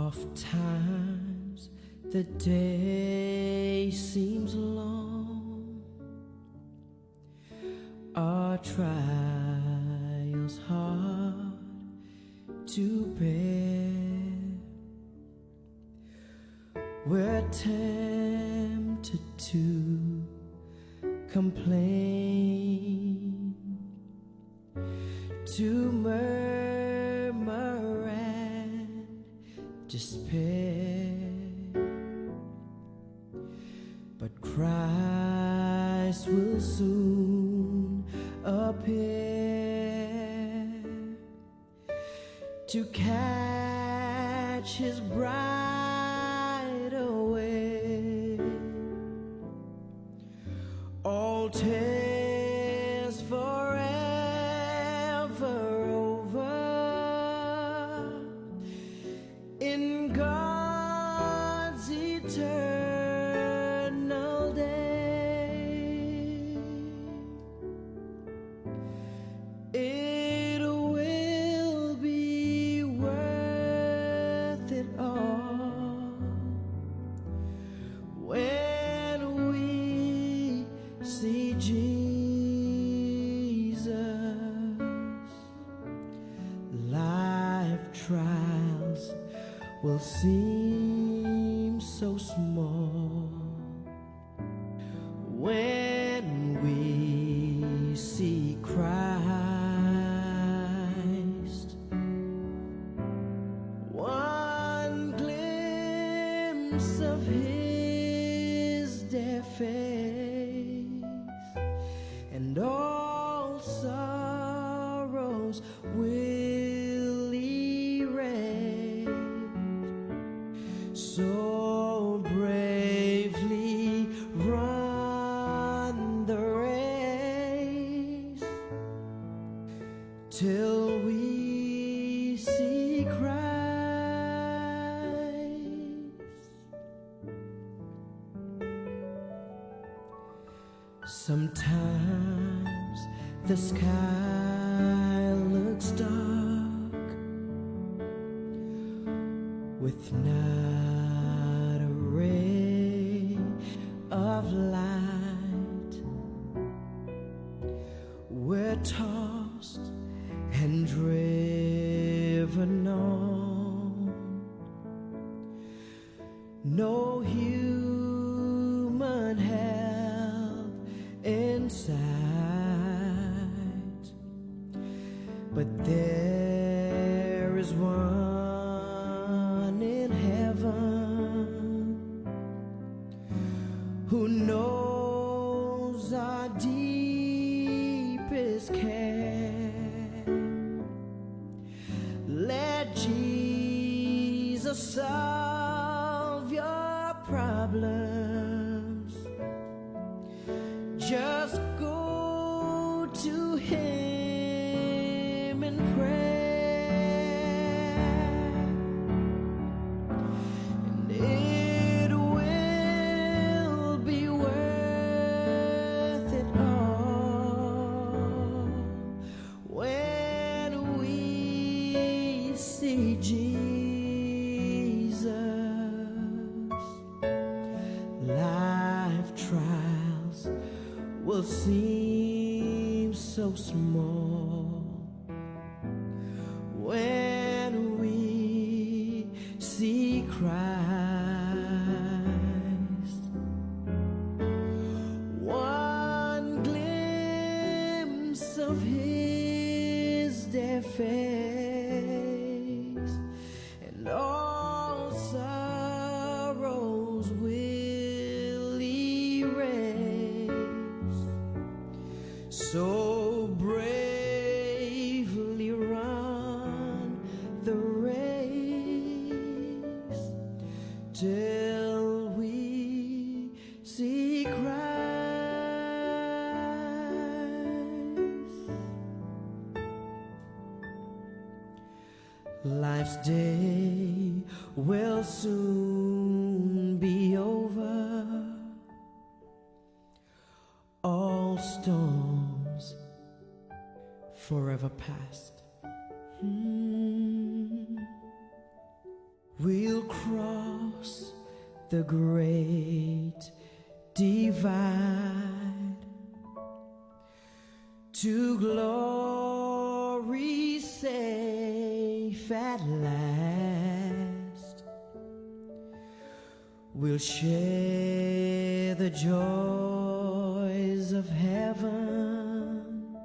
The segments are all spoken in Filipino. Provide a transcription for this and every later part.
Oftentimes the day seems long, our trials hard to bear. We're tempted to complain, to murmur and despair. But Christ will soon appear to catch His bride away. All tears forever over in God's eternal day. It will be worth it all when we see Jesus. Life trials will seem so small when we see Christ. One glimpse of His dear face, and all sorrows will erase. So bravely run the race till we see Christ. Sometimes the sky looks dark, with not a ray of light. We're tossed and driven on, no human help in sight. But there is one in heaven who knows our deepest care. Let Jesus solve your problems. Just go to Him in prayer, and it will be worth it all when we see Jesus. Life trials will seem so small when we see Christ. One glimpse of His dear face, and all sorrows will erase. So bravely run the race till we see Christ. Life's day will soon be over, all storms forever past. we'll cross the great divide to glory safe at last. We'll share the joys of heaven,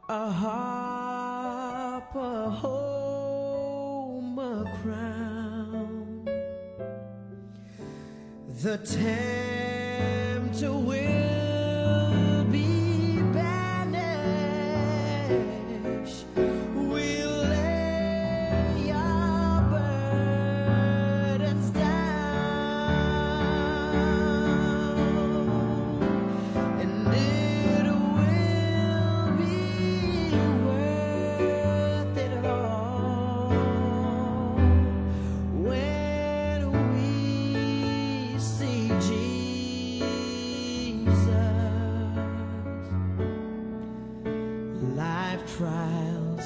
a harp, a home, a crown. The tempter will be banished. We'll lay our burdens down, and it will be worth it all when we see Jesus. Life trials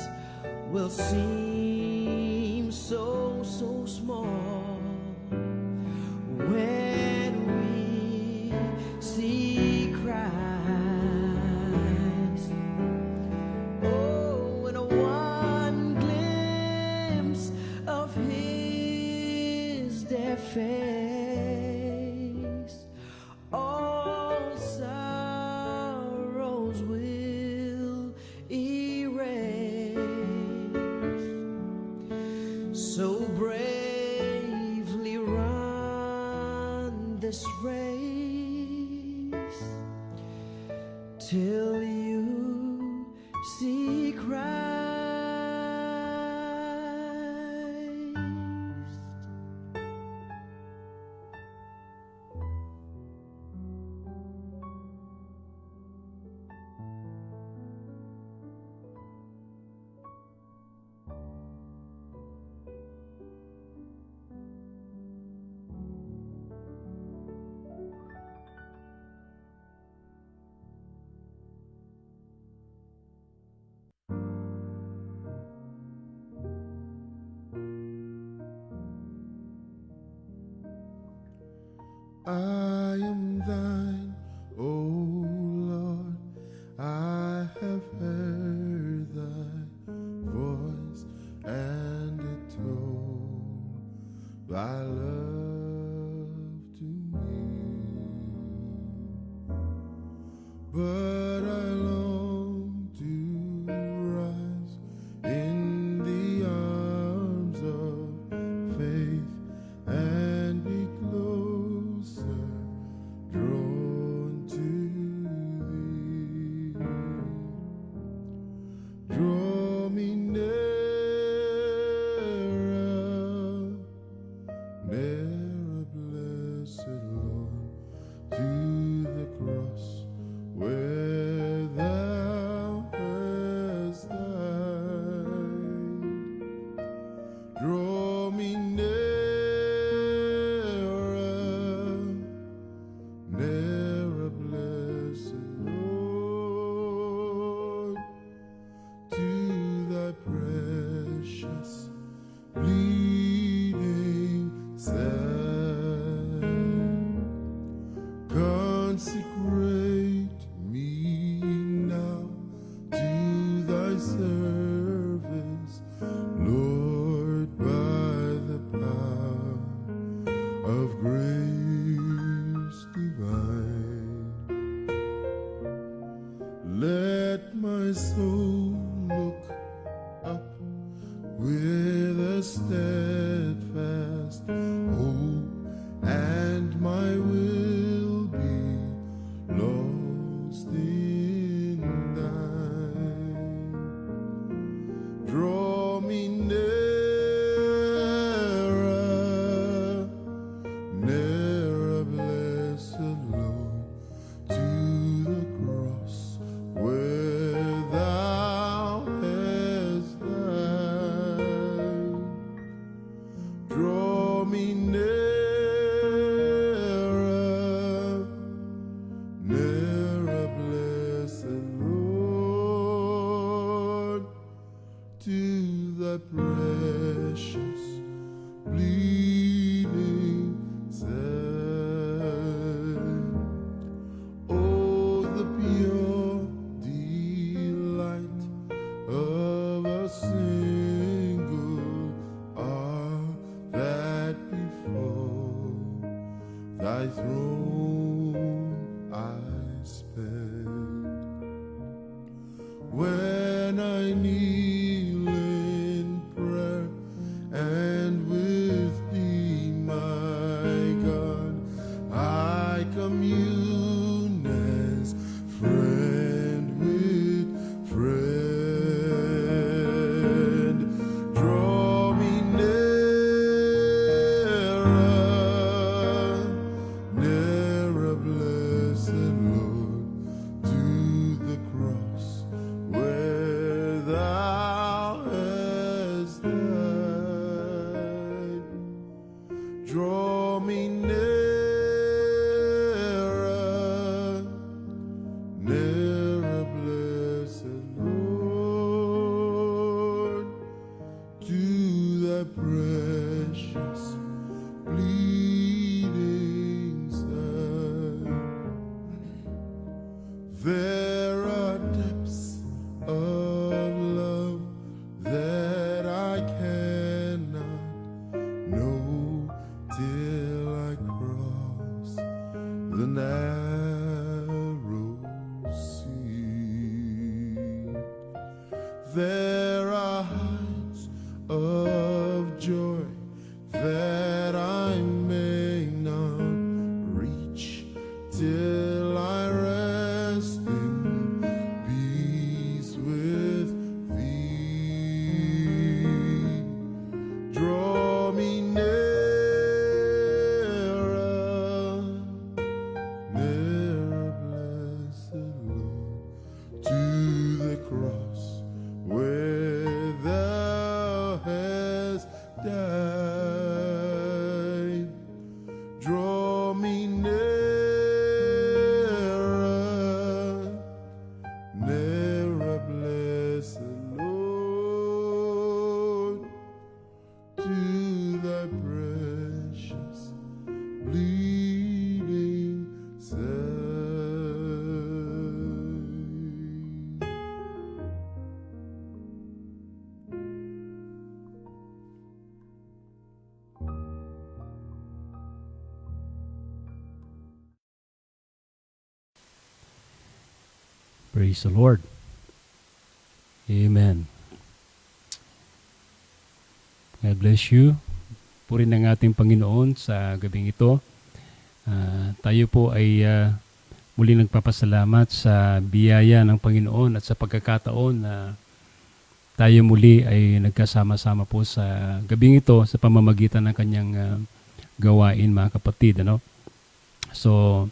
will seem so small when we see Christ. Oh, and one glimpse of His dear face, all sorrows will erase. So bravely run this race till you see Christ. I am thine, O Lord, I have heard thy voice, and it told thy love to me. But I long to rise in the arms of faith and be closer drawn to thee. Draw me nearer, nearer, blessed Lord, to the cross where thou hast died. Draw me nearer, blessed Lord, to thy precious bleeding side. Consecrate me now to thy service, Lord, by the power of grace divine. Let my soul look up with a steadfast hope, and my will be lost in thine. Draw me nearer, nearer, blessed Lord, to the cross where thou I kneel in prayer and with thee, my God, I commune as friend with friend. Draw me nearer, nearer, blessed Lord, to the cross where thou hast died. Draw me nearer, nearer, blessed Lord, to thy precious bleeding side. There are depths of love that I cannot know till I cross the narrow sea. There are heights of joy that I may not reach till I rest in peace with thee. Draw me nearer, nearer, blessed Lord, to the cross where thou hast died. Draw me nearer, nearer, blessed Lord, to thy precious bleeding side. Praise the Lord. Amen. God bless you. Purihin ng ating Panginoon sa gabing ito. Tayo po ay muli nagpapasalamat sa biyaya ng Panginoon at sa pagkakataon na tayo muli ay nagkasama-sama po sa gabing ito sa pamamagitan ng kanyang gawain, mga kapatid. Ano? So,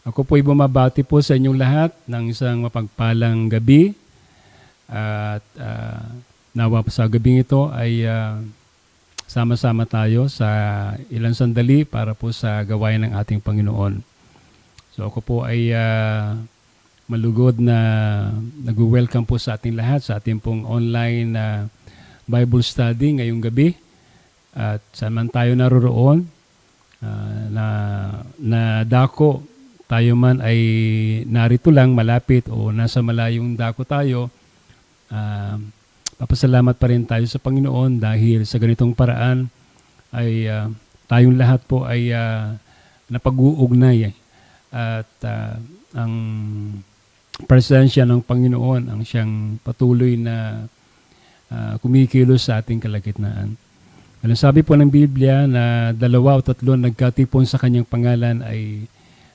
ako po ay bumabati po sa inyong lahat ng isang mapagpalang gabi at nawa sa gabing ito ay sama-sama tayo sa ilang sandali para po sa gawain ng ating Panginoon. So ako po ay malugod na nag-welcome po sa ating lahat sa ating pong online Bible study ngayong gabi. At saan man tayo naroroon, na dako tayo man ay narito lang malapit o nasa malayong dako tayo, papasalamat pa rin tayo sa Panginoon dahil sa ganitong paraan ay tayong lahat po ay napag-uugnay at ang presensya ng Panginoon ang siyang patuloy na kumikilos sa ating kalagitnaan. Ang sabi po ng Biblia na 2 o 3 nagkatipon sa kanyang pangalan ay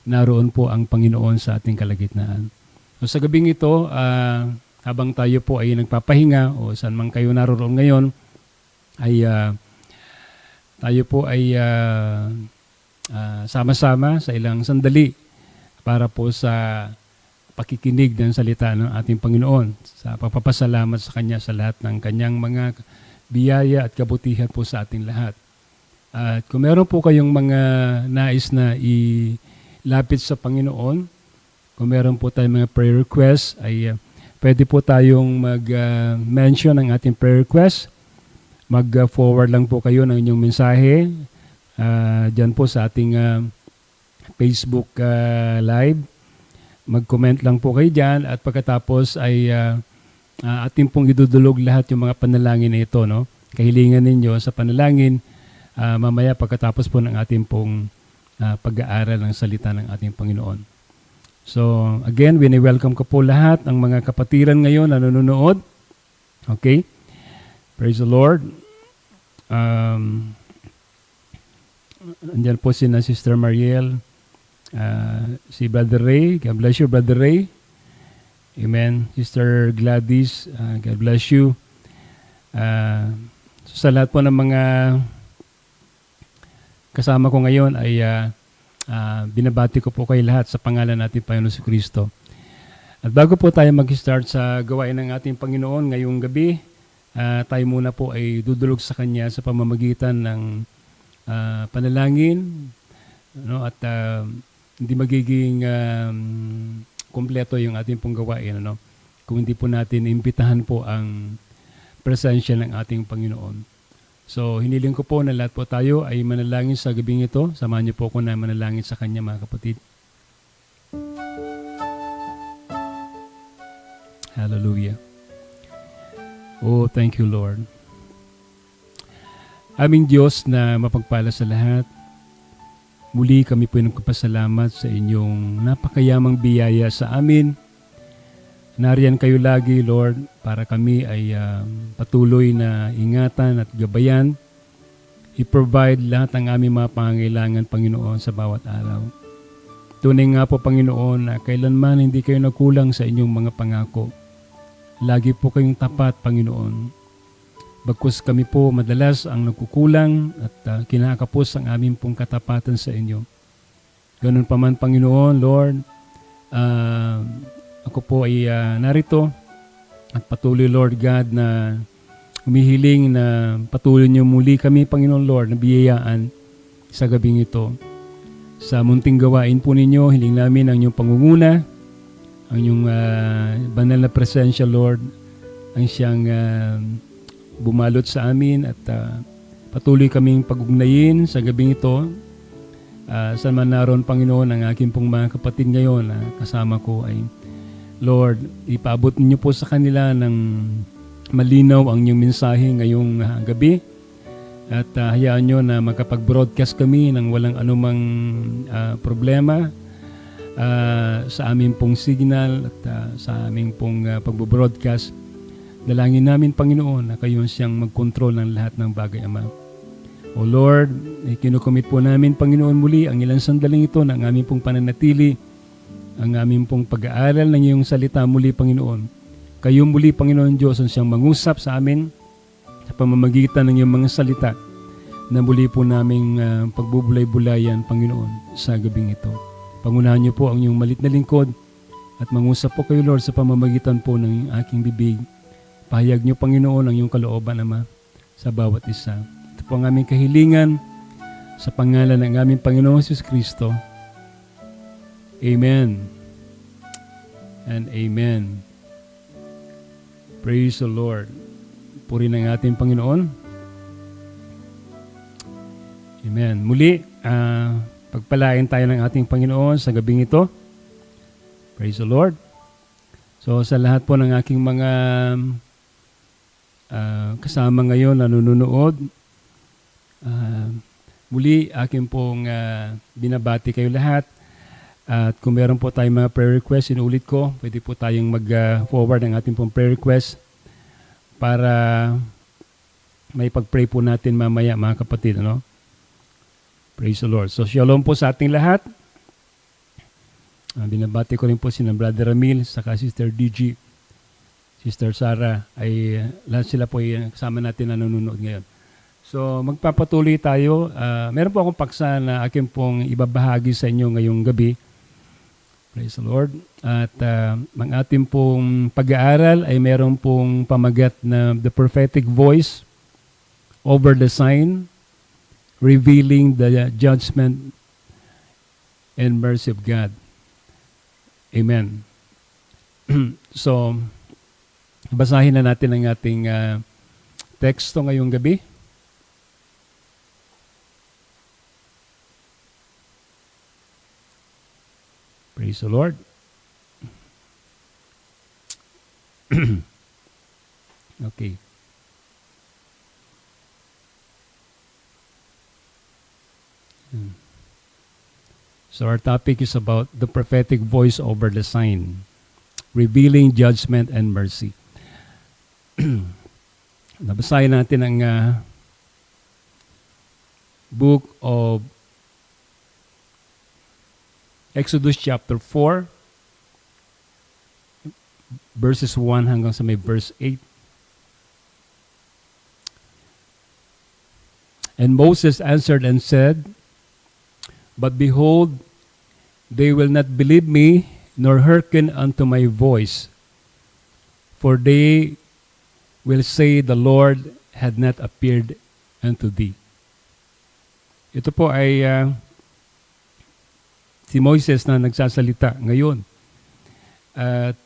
naroon po ang Panginoon sa ating kalagitnaan. So sa gabing ito, habang tayo po ay nagpapahinga o saan man kayo naroon ngayon, ay tayo po ay sama-sama sa ilang sandali para po sa pakikinig ng salita ng ating Panginoon, sa pagpapasalamat sa Kanya sa lahat ng Kanyang mga biyaya at kabutihan po sa ating lahat. At kung meron po kayong mga nais na ilapit sa Panginoon, kung meron po tayong mga prayer requests, ay pwede po tayong mag-mention ng ating prayer request. Mag-forward lang po kayo ng inyong mensahe dyan po sa ating Facebook Live. Mag-comment lang po kayo dyan at pagkatapos ay ating pong idudulog lahat yung mga panalangin na ito. No? Kahilingan ninyo sa panalangin mamaya pagkatapos po ng ating pong pag-aaral ng salita ng ating Panginoon. So again, wini-welcome ko po lahat ng mga kapatiran ngayon na nanonood Okay? Praise the Lord. Andyan po si na Sister Mariel, si Brother Ray. God bless you, Brother Ray. Amen. Sister Gladys, God bless you. So sa lahat po ng mga kasama ko ngayon ay binabati ko po kayo lahat sa pangalan natin Panginoon si Kristo. At bago po tayo mag-start sa gawain ng ating Panginoon ngayong gabi, tayo muna po ay dudulog sa Kanya sa pamamagitan ng panalangin, no? At hindi magiging kumpleto yung ating pong gawain, no? Kung hindi po natin imbitahan po ang presensya ng ating Panginoon. So, hiniling ko po na lahat po tayo ay manalangin sa gabing ito. Samahan niyo po ako na manalangin sa Kanya, mga kapatid. Hallelujah. Oh, thank you, Lord. Aming Diyos na mapagpala sa lahat, muli kami po nagpapasalamat sa inyong napakayamang biyaya sa amin. Nariyan kayo lagi, Lord, para kami ay patuloy na ingatan at gabayan. I-provide lahat ng aming mga pangangailangan, Panginoon, sa bawat araw. Tunay nga po, Panginoon, na kailanman hindi kayo nagkulang sa inyong mga pangako. Lagi po kayong tapat, Panginoon. Bagkus kami po madalas ang nagkukulang at kinakapos ang aming pong katapatan sa inyo. Ganun pa man, Panginoon, Lord, ako po ay narito at patuloy, Lord God, na humihiling na patuloy niyo muli kami, Panginoon Lord, na biyayaan sa gabing ito. Sa munting gawain po ninyo, hiling namin ang inyong pangunguna, ang inyong banal na presensya, Lord, ang siyang bumalot sa amin at patuloy kaming pag-ugnayin sa gabing ito. Saan man naroon, Panginoon, ang aking pong mga kapatid ngayon na kasama ko ay Lord, ipaabot niyo po sa kanila ng malinaw ang inyong mensahe ngayong gabi at hayaan nyo na makapag-broadcast kami ng walang anumang problema sa aming pong signal at sa aming pong pag-broadcast. Dalangin namin, Panginoon, na kayo siyang mag-control ng lahat ng bagay, Ama. O Lord, kinukomit po namin, Panginoon, muli ang ilang sandaling ito ng aming pong pananatili, ang aming pong pag-aaral ng iyong salita muli, Panginoon. Kayo muli, Panginoon Diyos, ang siyang mangusap sa amin sa pamamagitan ng iyong mga salita na muli po naming pagbubulay-bulayan, Panginoon, sa gabing ito. Pangunahan niyo po ang iyong malit na lingkod at mangusap po kayo, Lord, sa pamamagitan po ng aking bibig. Pahayag niyo, Panginoon, ang iyong kalooban, Ama, sa bawat isa. Ito po ang aming kahilingan sa pangalan ng aming Panginoon Jesus Kristo. Amen and amen. Praise the Lord. Puri ng ating Panginoon. Amen. Muli, pagpalain tayo ng ating Panginoon sa gabing ito. Praise the Lord. So sa lahat po ng aking mga kasama ngayon na nanonood, muli aking pong binabati kayo lahat. At kung meron po tayong mga prayer request, inuulit ko, pwede po tayong mag-forward ng ating pong prayer request para may pag-pray po natin mamaya, mga kapatid. Ano? Praise the Lord. So, shalom po sa ating lahat. Binabati ko rin po si Brother Ramil, saka Sister DG, Sister Sarah, ay lahat sila po ay kasama natin na nanonood ngayon. So, magpapatuloy tayo. Meron po akong paksa na akin pong ibabahagi sa inyo ngayong gabi. Praise the Lord. At ang ating pong pag-aaral ay meron pong pamagat na The Prophetic Voice Over the Sign, Revealing the Judgment and Mercy of God. Amen. So, basahin na natin ang ating teksto ngayong gabi. Praise the Lord. Okay. So our topic is about the prophetic voice over the sign, revealing judgment and mercy. Nabasahin natin ang book of Exodus chapter 4, verses 1 hanggang sa may verse 8. And Moses answered and said, But behold, they will not believe me, nor hearken unto my voice. For they will say, The Lord had not appeared unto thee. Ito po ay si Moises na nagsasalita ngayon. At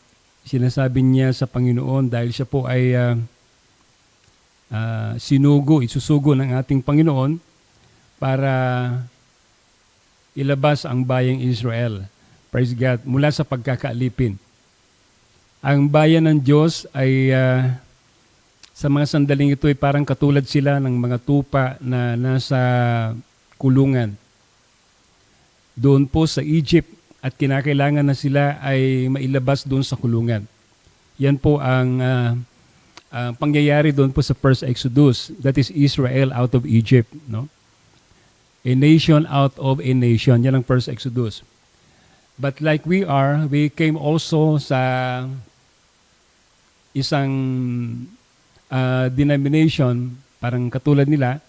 sinasabi niya sa Panginoon dahil siya po ay isusugo ng ating Panginoon para ilabas ang bayang Israel. Praise God. Mula sa pagkakaalipin. Ang bayan ng Diyos ay sa mga sandaling ito ay parang katulad sila ng mga tupa na nasa kulungan. Doon po sa Egypt at kinakailangan na sila ay mailabas doon sa kulungan. Yan po ang pangyayari doon po sa first Exodus. That is Israel out of Egypt. No? A nation out of a nation. Yan ang first Exodus. But like we came also sa isang denomination, parang katulad nila.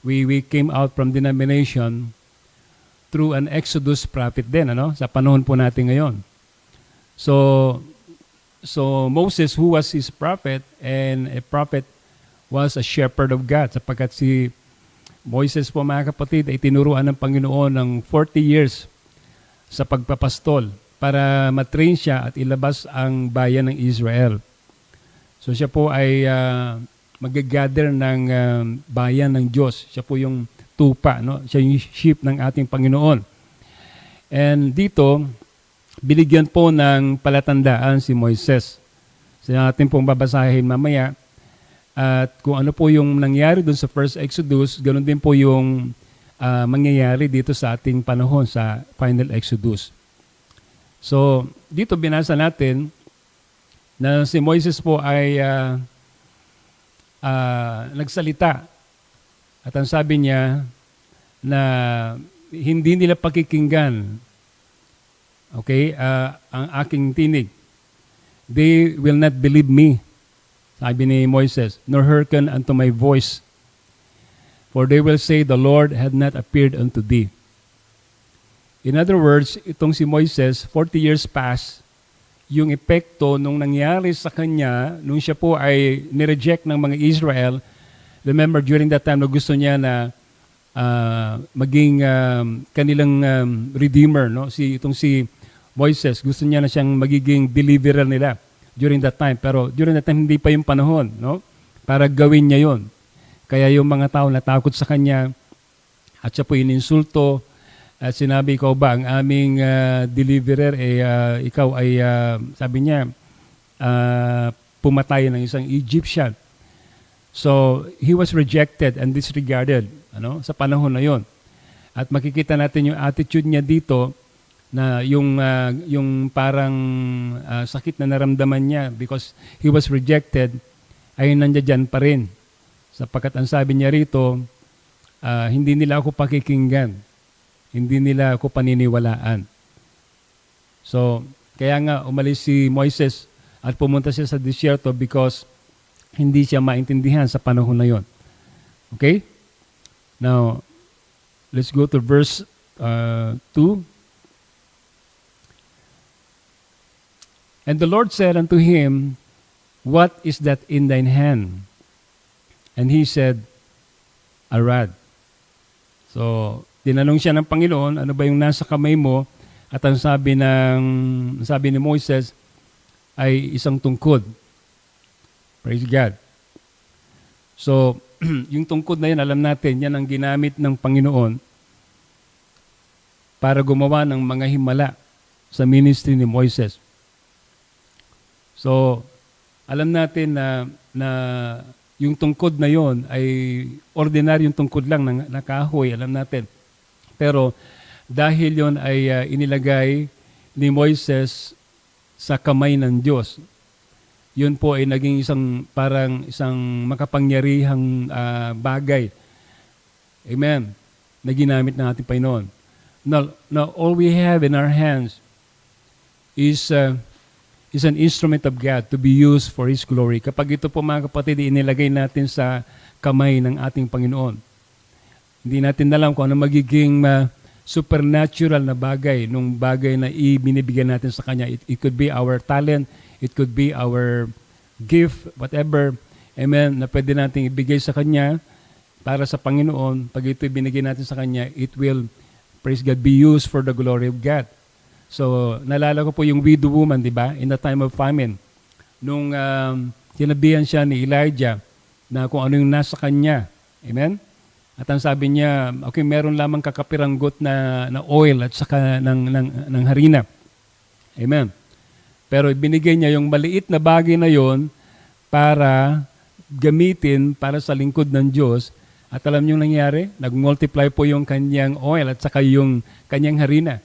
We came out from denomination through an Exodus prophet din, sa panahon po natin ngayon. So Moses, who was his prophet, and a prophet was a shepherd of God, sapagkat si Moses po, mga kapatid, ay tinuruan ng Panginoon ng 40 years sa pagpapastol para matrain siya at ilabas ang bayan ng Israel. So siya po ay mag-gather ng bayan ng Diyos. Siya po yung tupa, siya yung sheep ng ating Panginoon. And dito, binigyan po ng palatandaan si Moises. So natin pong babasahin mamaya. At kung ano po yung nangyari doon sa first Exodus, ganoon din po yung mangyayari dito sa ating panahon sa final Exodus. So dito binasa natin na si Moises po ay nagsalita. At ang sabi niya na hindi nila pakikinggan ang aking tinig. They will not believe me, sabi ni Moises, nor hearken unto my voice. For they will say, The Lord had not appeared unto thee. In other words, itong si Moises, 40 years past, yung epekto nung nangyari sa kanya, nung siya po ay nireject ng mga Israel. Remember, during that time, na gusto niya na maging kanilang redeemer, itong si Moises, gusto niya na siyang magiging deliverer nila during that time. Pero during that time, hindi pa yung panahon, para gawin niya yon. Kaya yung mga tao natakot sa kanya at siya po ininsulto at sinabi, ikaw ba ang aming deliverer, ikaw ay, sabi niya, pumatay ng isang Egyptian. So, he was rejected and disregarded sa panahon na yon. At makikita natin yung attitude niya dito na yung parang sakit na naramdaman niya because he was rejected ay nandiyan pa rin. Sapagkat ang sabi niya rito, hindi nila ako pakikinggan. Hindi nila ako paniniwalaan. So, kaya nga umalis si Moises at pumunta siya sa disyerto because hindi siya maintindihan sa panahon na yon. Okay? Now, let's go to verse 2. And the Lord said unto him, What is that in thine hand? And he said, A rod. So, tinanong siya ng Panginoon, ano ba yung nasa kamay mo? At ang sabi ni Moises ay isang tungkod. Praise God. So, yung tungkod na yan, alam natin, yan ang ginamit ng Panginoon para gumawa ng mga himala sa ministry ni Moises. So, alam natin na yung tungkod na yon ay ordinaryong tungkod lang na kahoy, alam natin. Pero dahil yon ay inilagay ni Moises sa kamay ng Diyos, yun po ay naging isang makapangyarihang bagay. Amen. Na ginamit ng ating Panginoon. Now, all we have in our hands is an instrument of God to be used for His glory. Kapag ito po mga kapatid, inilagay natin sa kamay ng ating Panginoon. Hindi natin alam kung ano magiging supernatural na bagay, nung bagay na ibinibigyan natin sa Kanya. It could be our talent, it could be our gift, whatever, amen, na pwede natin ibigay sa Kanya para sa Panginoon. Pag ito ibinigay natin sa Kanya, it will, praise God, be used for the glory of God. So, nalala ko po yung widow woman, di ba? In the time of famine. Nung sinabihan siya ni Elijah na kung ano yung nasa kanya. Amen? At ang sabi niya, okay, meron lamang kakapiranggot na oil at saka ng harina. Amen? Pero ibinigay niya yung maliit na bagay na yon para gamitin para sa lingkod ng Diyos. At alam niyo nangyari? Nag-multiply po yung kanyang oil at saka yung kanyang harina.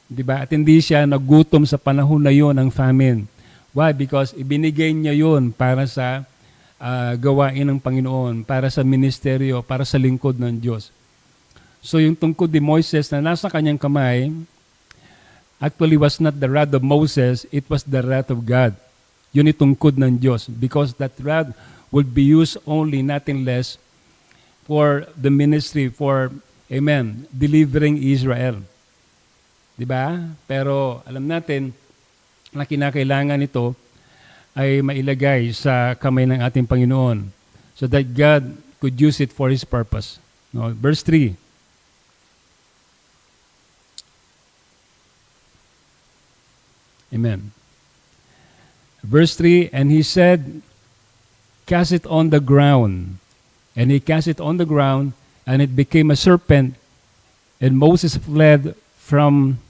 Diba? At hindi siya nagutom sa panahon na yon ng famine. Why? Because ibinigay niya yon para sa gawain ng Panginoon, para sa ministeryo, para sa lingkod ng Diyos. So yung tungkod ni Moises na nasa kanyang kamay, actually was not the rod of Moses, it was the rod of God. Yun itungkod ng Diyos. Because that rod would be used only, nothing less, for the ministry, for, amen, delivering Israel. Diba? Pero alam natin na kinakailangan ito ay mailagay sa kamay ng ating Panginoon so that God could use it for His purpose. No? Verse 3. Amen. Verse 3, and he said, cast it on the ground. And he cast it on the ground, and it became a serpent, and Moses fled from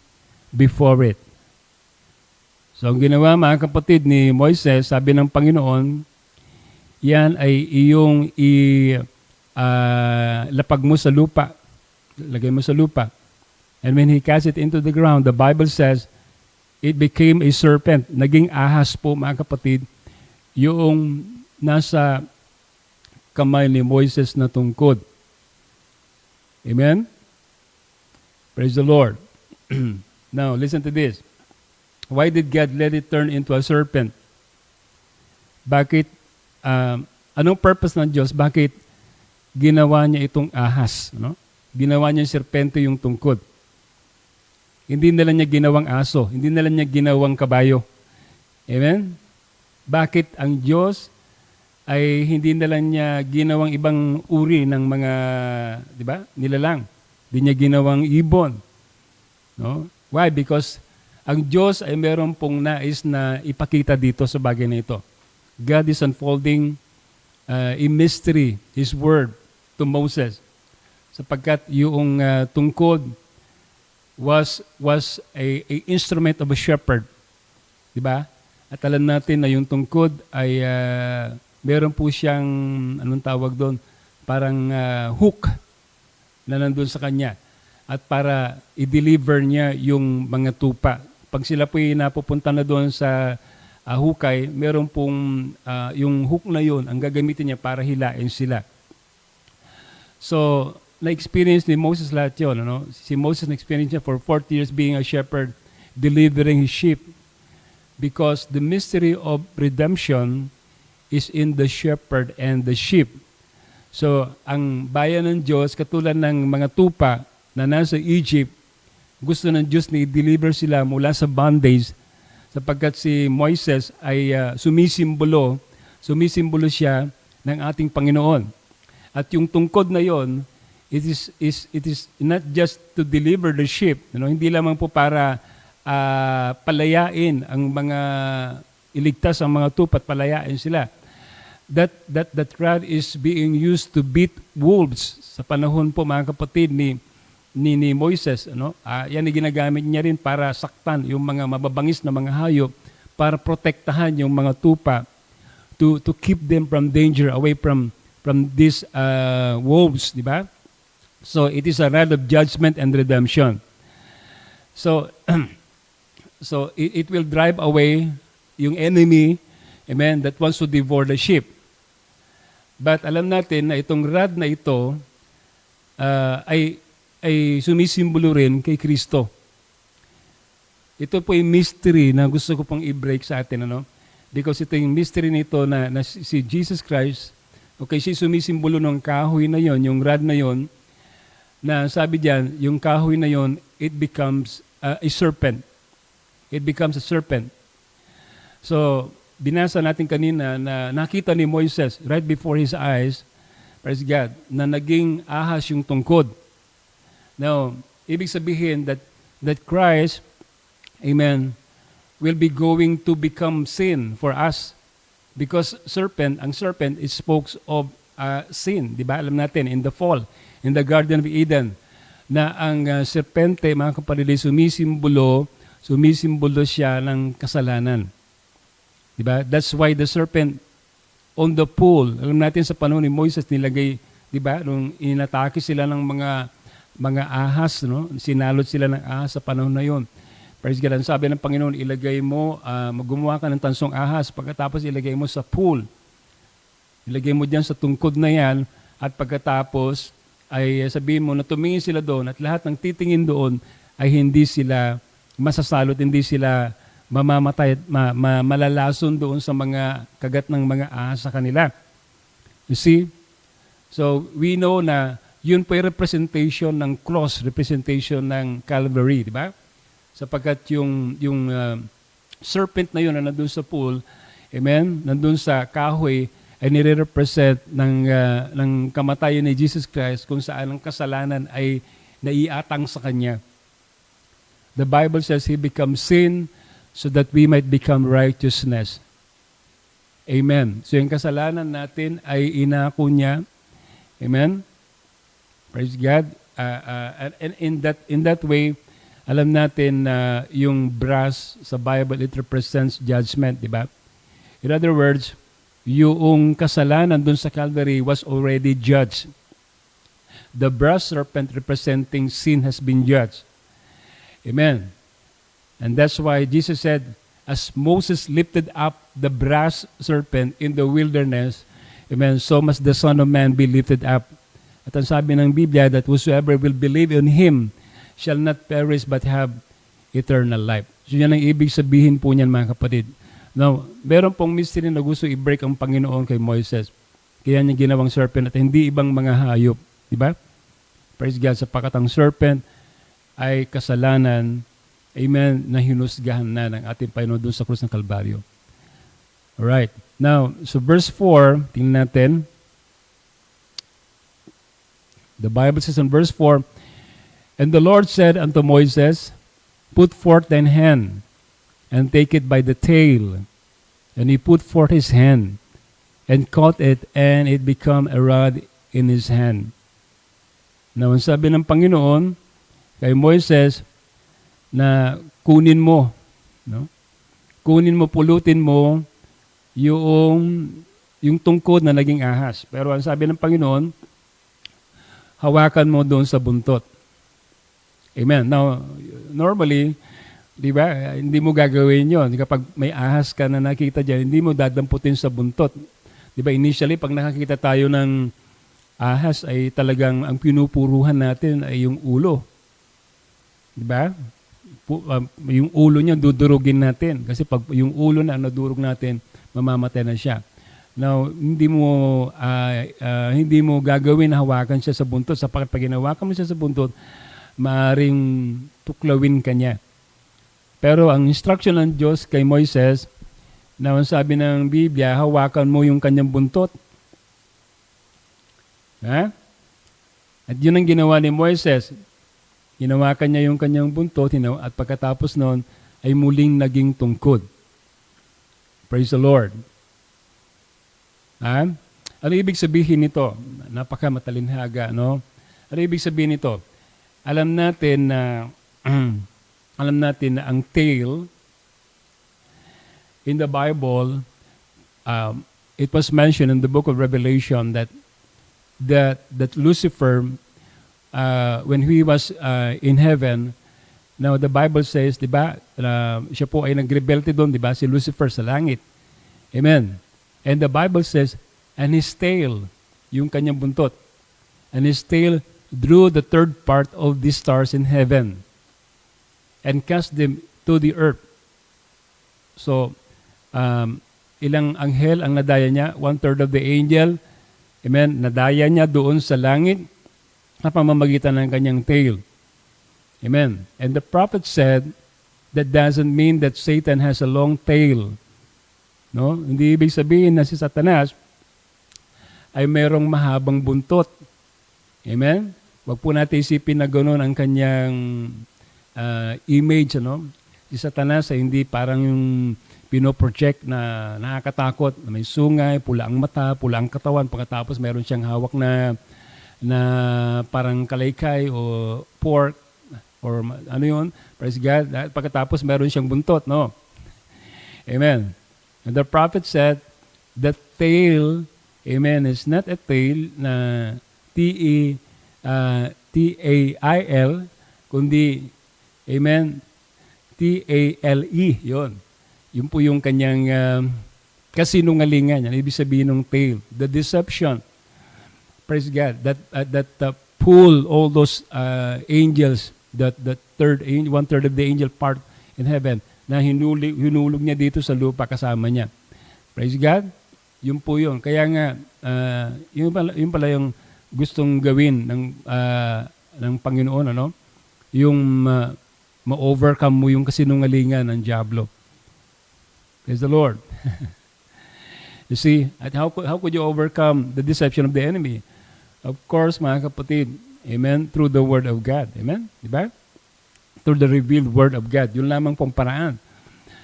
before it. So, ang ginawa mga kapatid ni Moises, sabi ng Panginoon, yan ay iyong lapag mo sa lupa. Lagay mo sa lupa. And when he cast it into the ground, the Bible says, it became a serpent. Naging ahas po mga kapatid, yung nasa kamay ni Moises na tungkod. Amen? Praise the Lord. Now, listen to this. Why did God let it turn into a serpent? Bakit, anong purpose ng Diyos? Bakit ginawa niya itong ahas? No? Ginawa niya serpente yung tungkod. Hindi nila niya ginawang aso. Hindi nila niya ginawang kabayo. Amen? Bakit ang Diyos ay hindi nila niya ginawang ibang uri ng mga, di ba, nilalang. Hindi niya ginawang ibon. No? Why? Because ang Diyos ay meron pong nais na ipakita dito sa bagay na ito. God is unfolding a mystery, His Word to Moses. Sapagkat yung tungkod was a instrument of a shepherd. Di ba? At alam natin na yung tungkod ay meron po siyang, anong tawag doon, parang hook na nandun sa kanya. At para i-deliver niya yung mga tupa. Pag sila po napupunta na doon sa hukay, meron pong yung hook na yun, ang gagamitin niya para hilain sila. So, na-experience ni Moses lahat yun. Ano? Si Moses na-experience niya for 40 years being a shepherd, delivering his sheep. Because the mystery of redemption is in the shepherd and the sheep. So, ang bayan ng Diyos, katulad ng mga tupa na nasa Egypt, gusto ng Diyos na i-deliver sila mula sa bondage sapagkat si Moises ay sumisimbolo siya ng ating Panginoon. At yung tungkod na yon, it is not just to deliver the sheep, hindi lamang po para palayain ang mga iligtas ang mga tupa at palayain sila. That rod is being used to beat wolves sa panahon po mga kapatid ni Moises. Yan ay ginagamit niya rin para saktan yung mga mababangis na mga hayop para protektahan yung mga tupa to keep them from danger away from these wolves, di ba? So it is a rod of judgment and redemption. So it will drive away yung enemy, Amen? That wants to devour the sheep. But alam natin na itong rod na ito ay sumisimbolo rin kay Kristo. Ito po yung mystery na gusto ko pong i-break sa atin, ano? Because ito yung mystery nito na si Jesus Christ, okay, siya sumisimbolo ng kahoy na yon, yung rod na yon, na sabi diyan, yung kahoy na yon, it becomes a serpent. It becomes a serpent. So, binasa natin kanina na nakita ni Moises right before his eyes, praise God, na naging ahas yung tungkod. Now, ibig sabihin that Christ, amen, will be going to become sin for us. Because ang serpent is spokes of sin. Di ba? Alam natin, in the fall, in the Garden of Eden, na ang serpente, mga kapatid, sumisimbolo siya ng kasalanan. Di ba? That's why the serpent on the pool, alam natin sa panahon ni Moises, nilagay, di ba, nung inatake sila ng mga ahas, no? Sinalot sila ng ahas sa panahon na yon. Praise God. Ang sabi ng Panginoon, ilagay mo, gumawa ka ng tansong ahas, pagkatapos ilagay mo sa pool. Ilagay mo diyan sa tungkod na yan, at pagkatapos ay sabihin mo na tumingin sila doon at lahat ng titingin doon ay hindi sila masasalot, hindi sila mamamatay at malalason doon sa mga kagat ng mga ahas sa kanila. You see? So, we know na yun po yung representation ng cross, representation ng Calvary, di ba? Sapagkat yung serpent na yun na nandun sa pool, amen, nandun sa kahoy, ay nire-represent ng kamatayan ni Jesus Christ kung saan ang kasalanan ay naiatang sa Kanya. The Bible says He becomes sin so that we might become righteousness. Amen. So yung kasalanan natin ay inako niya. Amen. Praise God. And in that way, alam natin na yung brass sa Bible, it represents judgment, di ba? In other words, yung kasalanan dun sa Calvary was already judged. The brass serpent representing sin has been judged. Amen. And that's why Jesus said, as Moses lifted up the brass serpent in the wilderness, amen, so must the Son of Man be lifted up. At ang sabi ng Biblia, that whosoever will believe in Him shall not perish but have eternal life. So yan ang ibig sabihin po niyan, mga kapatid. Now, meron pong mystery na gusto i-break ang Panginoon kay Moises. Kaya niya ginawang serpent at hindi ibang mga hayop. Di ba? Praise God, sapagkat ang serpent ay kasalanan, amen, na hinusgahan na ng ating Panginoon doon sa krus ng Kalbaryo. Alright. Now, so verse 4, tingnan natin. The Bible says in verse 4, and the Lord said unto Moses, put forth thine hand, and take it by the tail. And he put forth his hand, and caught it, and it became a rod in his hand. Now, ang sabi ng Panginoon kay Moises, na kunin mo, no? Kunin mo, pulutin mo yung tungkod na naging ahas. Pero ang sabi ng Panginoon, hawakan mo doon sa buntot. Amen. Now, normally, di ba, hindi mo gagawin yon. Kapag may ahas ka na nakita dyan, hindi mo dadamputin sa buntot. Di ba, initially, pag nakakita tayo ng ahas, ay talagang ang pinupuruhan natin ay yung ulo. Di ba? Yung ulo niya, dudurugin natin. Kasi pag yung ulo na nadurog natin, mamamatay na siya. Now, hindi mo gagawin na hawakan siya sa buntot. Sapagkat pag hinawakan mo siya sa buntot, maaring tuklawin ka niya. Pero ang instruction ng Diyos kay Moises, na ang sabi ng Biblia, hawakan mo yung kanyang buntot. Ha? At yun ang ginawa ni Moises. Hinawakan niya yung kanyang buntot, at pagkatapos noon, ay muling naging tungkod. Praise the Lord. Ha? Ano ibig sabihin nito? Napakamatalinhaga, no? Ano ibig sabihin nito? Alam natin na ang tail in the Bible, it was mentioned in the book of Revelation that Lucifer, when he was in heaven, now the Bible says, di ba, siya po ay nagrebelte doon, di ba, si Lucifer sa langit. Amen. And the Bible says, and his tail, yung kanyang buntot, and his tail drew the third part of the stars in heaven and cast them to the earth. So, ilang anghel ang nadaya niya? 1/3 of the angel. Amen. Nadaya niya doon sa langit sa pamamagitan ng kanyang tail. Amen. And the prophet said, that doesn't mean that Satan has a long tail. No? Hindi ibig sabihin na si Satanas ay mayroong mahabang buntot. Amen? Wag po natin isipin na gano'n ang kanyang image. Ano? Si Satanas ay hindi parang yung pinoproject na nakakatakot, na may sungay, pula ang mata, pula ang katawan, pagkatapos meron siyang hawak na parang kalaykay o pork, or ano yun, praise God, pagkatapos meron siyang buntot, no? Amen. And the prophet said, the tail, amen, is not a tail na T-A-I-L, kundi, amen, T-A-L-E, yun. Yun po yung kanyang kasinungalingan. Yan, ibig sabihin ng tail. The deception, praise God, that pull all those angels, that 1/3 of the angel part in heaven, na hinulog niya dito sa lupa kasama niya. Praise God. Yun po yun. Kaya nga, yun pala yung gustong gawin ng Panginoon, ano? Yung ma-overcome mo yung kasinungalingan ng diablo. Praise the Lord. You see, at how could you overcome the deception of the enemy? Of course, mga kapatid, amen, through the Word of God. Amen? Diba? Through the revealed Word of God. Yun lamang pong paraan.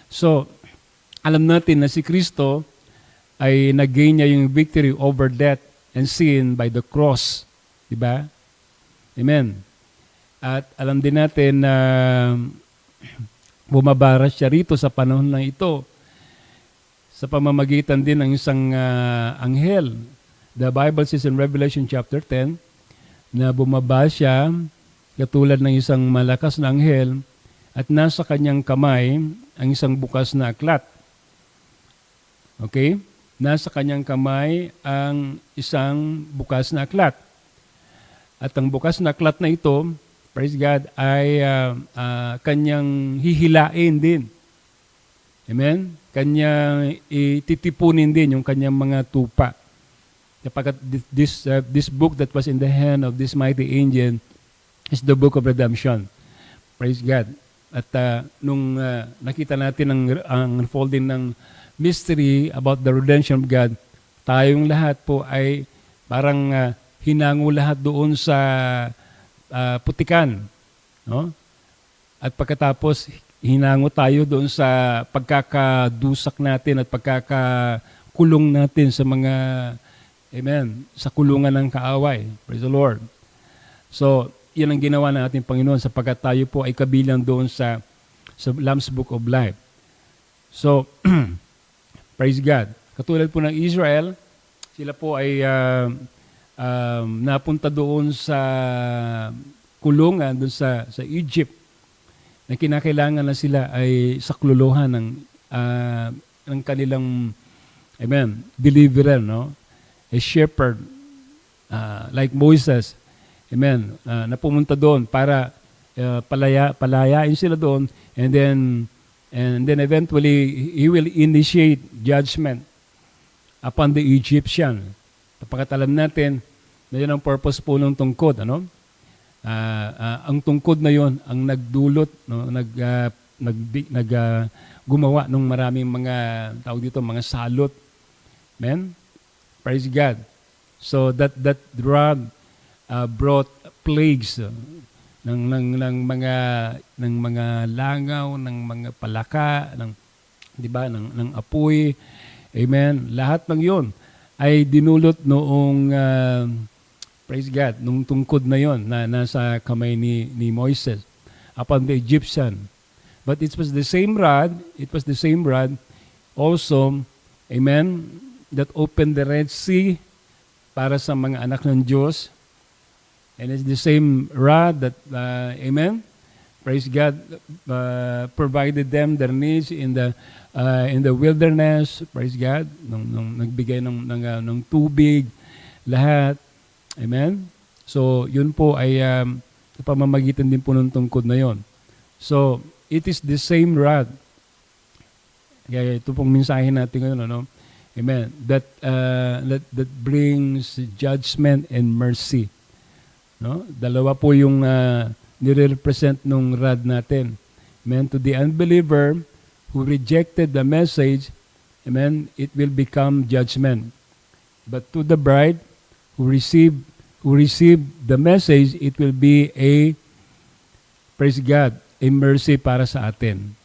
So, alam natin na si Kristo ay nag-gain niya yung victory over death and sin by the cross. Diba? Amen. At alam din natin na bumabara siya rito sa panahon na ito sa pamamagitan din ng isang anghel. The Bible says in Revelation chapter 10 na bumaba siya katulad ng isang malakas na anghel at nasa kanyang kamay ang isang bukas na aklat. Okay? Nasa kanyang kamay ang isang bukas na aklat. At ang bukas na aklat na ito, praise God, ay kanyang hihilain din. Amen? Kanyang ititipunin din yung kanyang mga tupa. Kapag this book that was in the hand of this mighty angel is the book of redemption. Praise God. At nung nakita natin ang unfolding ng mystery about the redemption of God, tayong lahat po ay parang hinango lahat doon sa putikan. No? At pagkatapos, hinango tayo doon sa pagkakadusak natin at pagkakakulong natin sa mga, amen, sa kulungan ng kaaway. Praise the Lord. So, yan ang ginawa ng ating Panginoon sapagkat tayo po ay kabilang doon sa Lamb's Book of Life. So, praise God. Katulad po ng Israel, sila po ay napunta doon sa kulungan, doon sa Egypt, na kinakailangan na sila ay sakluluhan ng kanilang, amen, deliverer, no? A shepherd, like Moses, amen, na pumunta doon para palayain sila doon, and then eventually he will initiate judgment upon the Egyptian. Kapag alam natin na yun ang purpose po ng tungkod, ano? Ang tungkod na yon ang nagdulot, no, gumawa ng maraming mga tawag dito, mga salot. Amen? Praise God. So that rod brought plagues ng mga langaw, ng mga palaka, di ba, ng apoy. Amen. Lahat ng 'yon ay dinulot noong praise God, nung tungkod na yon na nasa kamay ni Moises upon the Egyptian. But it was the same rod also, amen, that opened the Red Sea para sa mga anak ng Diyos. And it's the same rod that, amen, praise God, provided them their needs in the wilderness, praise God, nung nagbigay ng tubig, lahat. Amen? So, yun po ay sa pamamagitan din po ng tungkod na yon. So, it is the same rod. Kaya ito pong mensahe natin ngayon, ano? Amen. That brings judgment and mercy. No? Dalawa po yung nire-represent nung rod natin. Amen. To the unbeliever who rejected the message, amen, it will become judgment. But to the bride who received the message, it will be a, praise God, a mercy para sa atin.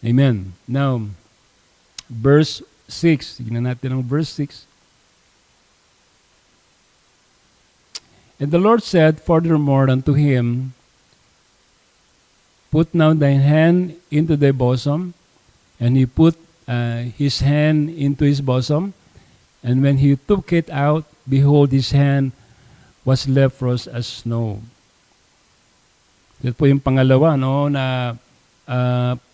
Amen. Now, verse 6. Tignan natin ang verse 6. And the Lord said furthermore unto him, Put now thine hand into thy bosom. And he put his hand into his bosom. And when he took it out, behold, his hand was leprous as snow. Ito po yung pangalawa, no, na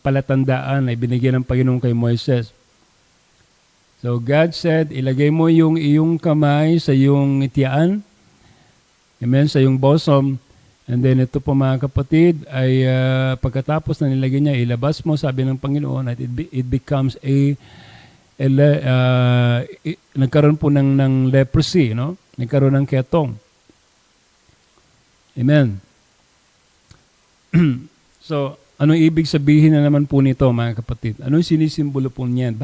palatandaan na ibinigay ng Panginoon kay Moises. So God said, ilagay mo yung iyong kamay sa iyong tiyan, amen, sa iyong bosom, and then ito po mga kapatid, ay pagkatapos na nilagay niya, ilabas mo, sabi ng Panginoon, at it becomes nagkaroon po ng leprosy, no? Nagkaroon ng ketong. Amen. So, anong ibig sabihin na naman po nito, mga kapatid? Anong sinisimbolo po niyan?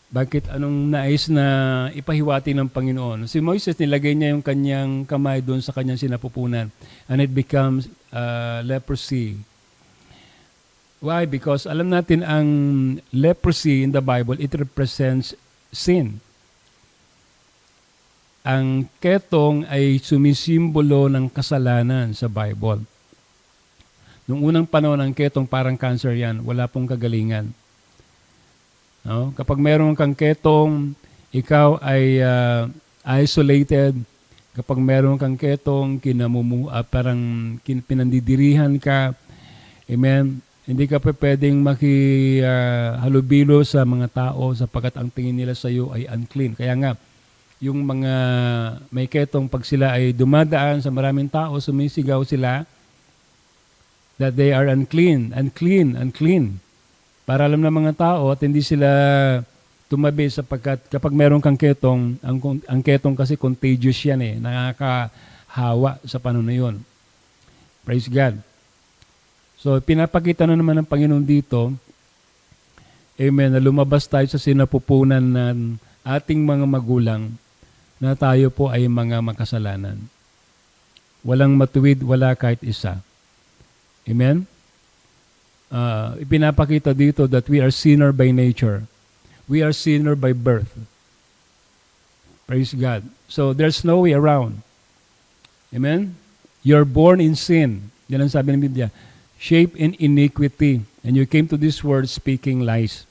Bakit anong nais na ipahiwati ng Panginoon? Si Moises, nilagay niya yung kanyang kamay doon sa kanyang sinapupunan. And it becomes leprosy. Why? Because alam natin ang leprosy in the Bible, it represents sin. Ang ketong ay sumisimbolo ng kasalanan sa Bible. Noong unang panahon, ang ketong parang cancer yan. Wala pong kagalingan. No? Kapag meron kang ketong, ikaw ay isolated. Kapag meron kang ketong, parang pinandidirihan ka. Amen? Hindi ka pa pwedeng makihalubilo sa mga tao sapagkat ang tingin nila sa iyo ay unclean. Kaya nga, yung mga may ketong, pag sila ay dumadaan sa maraming tao, sumisigaw sila that they are unclean. Para alam ng mga tao at hindi sila tumabi sapagkat kapag meron kang ketong, ang ketong kasi contagious yan eh. Nakakahawa sa panahon na yun. Praise God. So, pinapakita na naman ng Panginoon dito, amen, na lumabas tayo sa sinapupunan ng ating mga magulang na tayo po ay mga makasalanan. Walang matuwid, wala kahit isa. Amen? Ipinapakita dito that we are sinner by nature. We are sinner by birth. Praise God. So, there's no way around. Amen? You're born in sin. Yan ang sabi ng Biblia. Shaped in iniquity. And you came to this world speaking lies.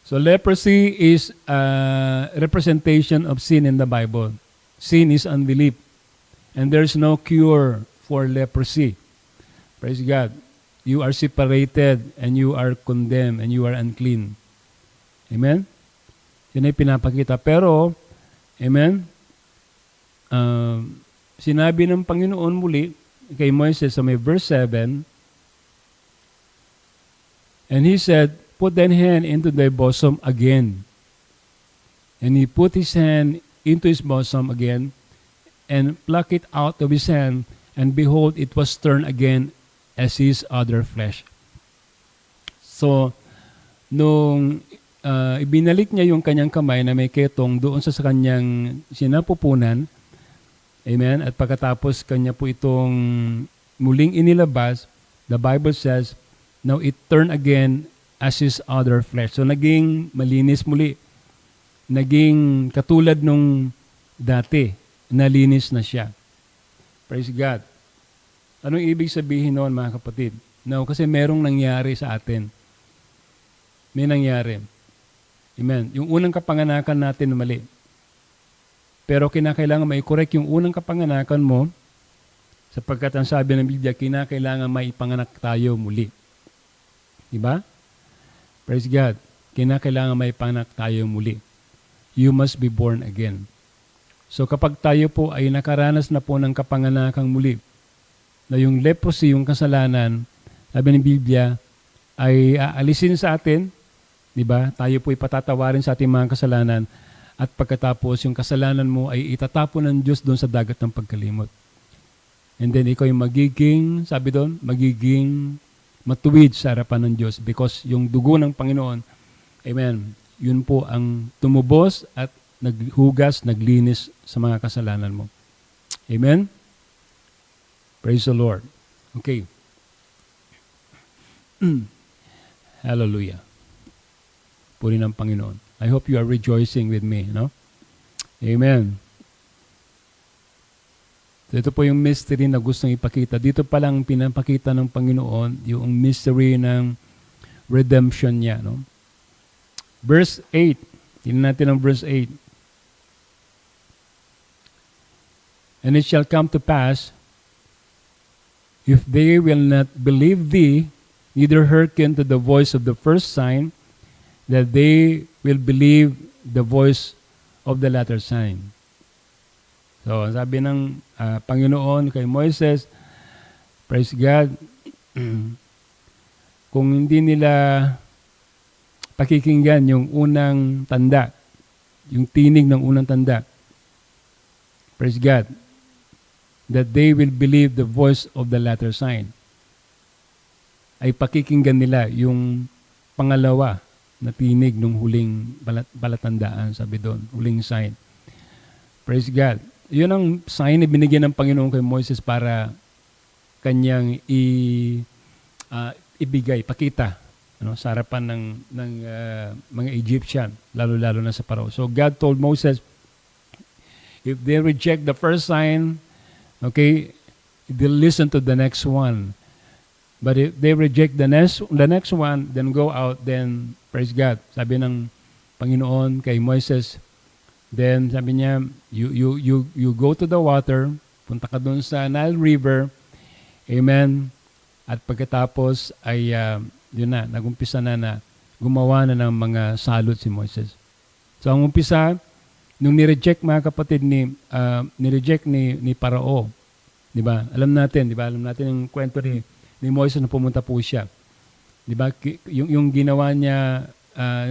So, leprosy is a representation of sin in the Bible. Sin is unbelief. And there's no cure for leprosy. Praise God. You are separated and you are condemned and you are unclean. Amen? Yan ay pinapakita. Pero, amen, sinabi ng Panginoon muli kay Moises sa may verse 7, and he said, put thine hand into thy bosom again. And he put his hand into his bosom again and plucked it out of his hand, and behold, it was turned again as his other flesh. So, nung ibinalik niya yung kanyang kamay na may ketong doon sa kanyang sinapupunan, amen, at pagkatapos kanya po itong muling inilabas, the Bible says, now it turned again as his other flesh. So, naging malinis muli. Naging katulad nung dati, nalinis na siya. Praise God. Anong ibig sabihin noon, mga kapatid? No, kasi merong nangyari sa atin. May nangyari. Amen. Yung unang kapanganakan natin mali. Pero kinakailangan mai-correct yung unang kapanganakan mo Sapagkat ang sabi ng Biblia, kinakailangan maipanganak tayo muli. Diba? Praise God. Kinakailangan maipanganak tayo muli. You must be born again. So kapag tayo po ay nakaranas na po ng kapanganakang muli, na yung leprosy, yung kasalanan, sabi ng Biblia, ay aalisin sa atin, di ba? Tayo po ipatatawarin sa ating mga kasalanan, at pagkatapos yung kasalanan mo ay itatapon ng Diyos doon sa dagat ng pagkalimot. And then ikaw yung magiging, sabi doon, magiging matuwid sa harapan ng Diyos because yung dugo ng Panginoon, amen, yun po ang tumubos at naghugas, naglinis sa mga kasalanan mo. Amen? Praise the Lord. Okay. Hallelujah. Puri ng Panginoon. I hope you are rejoicing with me, no? Amen. So ito po yung mystery na gustong ipakita. Dito pa lang pinapakita ng Panginoon yung mystery ng redemption niya, no? Verse 8. Tingnan natin ang verse 8. And it shall come to pass, if they will not believe thee, neither hearken to the voice of the first sign, that they will believe the voice of the latter sign. So, sabi ng Panginoon kay Moises, praise God, kung hindi nila pakikinggan yung unang tanda, yung tinig ng unang tanda, praise God, that they will believe the voice of the latter sign. Ay pakikinggan nila yung pangalawa na tinig ng huling palatandaan, sabi doon, huling sign. Praise God. Yun ang sign na binigyan ng Panginoon kay Moises para kanyang ibigay, pakita, ano, sa harapan ng mga Egyptian, lalo-lalo na sa Parao. So God told Moses, if they reject the first sign, okay, they'll listen to the next one. But if they reject the next one, then go out, then praise God. Sabi ng Panginoon kay Moises, then sabi niya, you go to the water, punta ka doon sa Nile River, amen, at pagkatapos ay, yun na, nagumpisa na gumawa na ng mga salot si Moises. So ang umpisa, nung ni-reject mga kapatid ni-reject ni Parao, di ba? Alam natin yung kwento ni Moises na pumunta po siya. Di ba? Yung ginawa niya,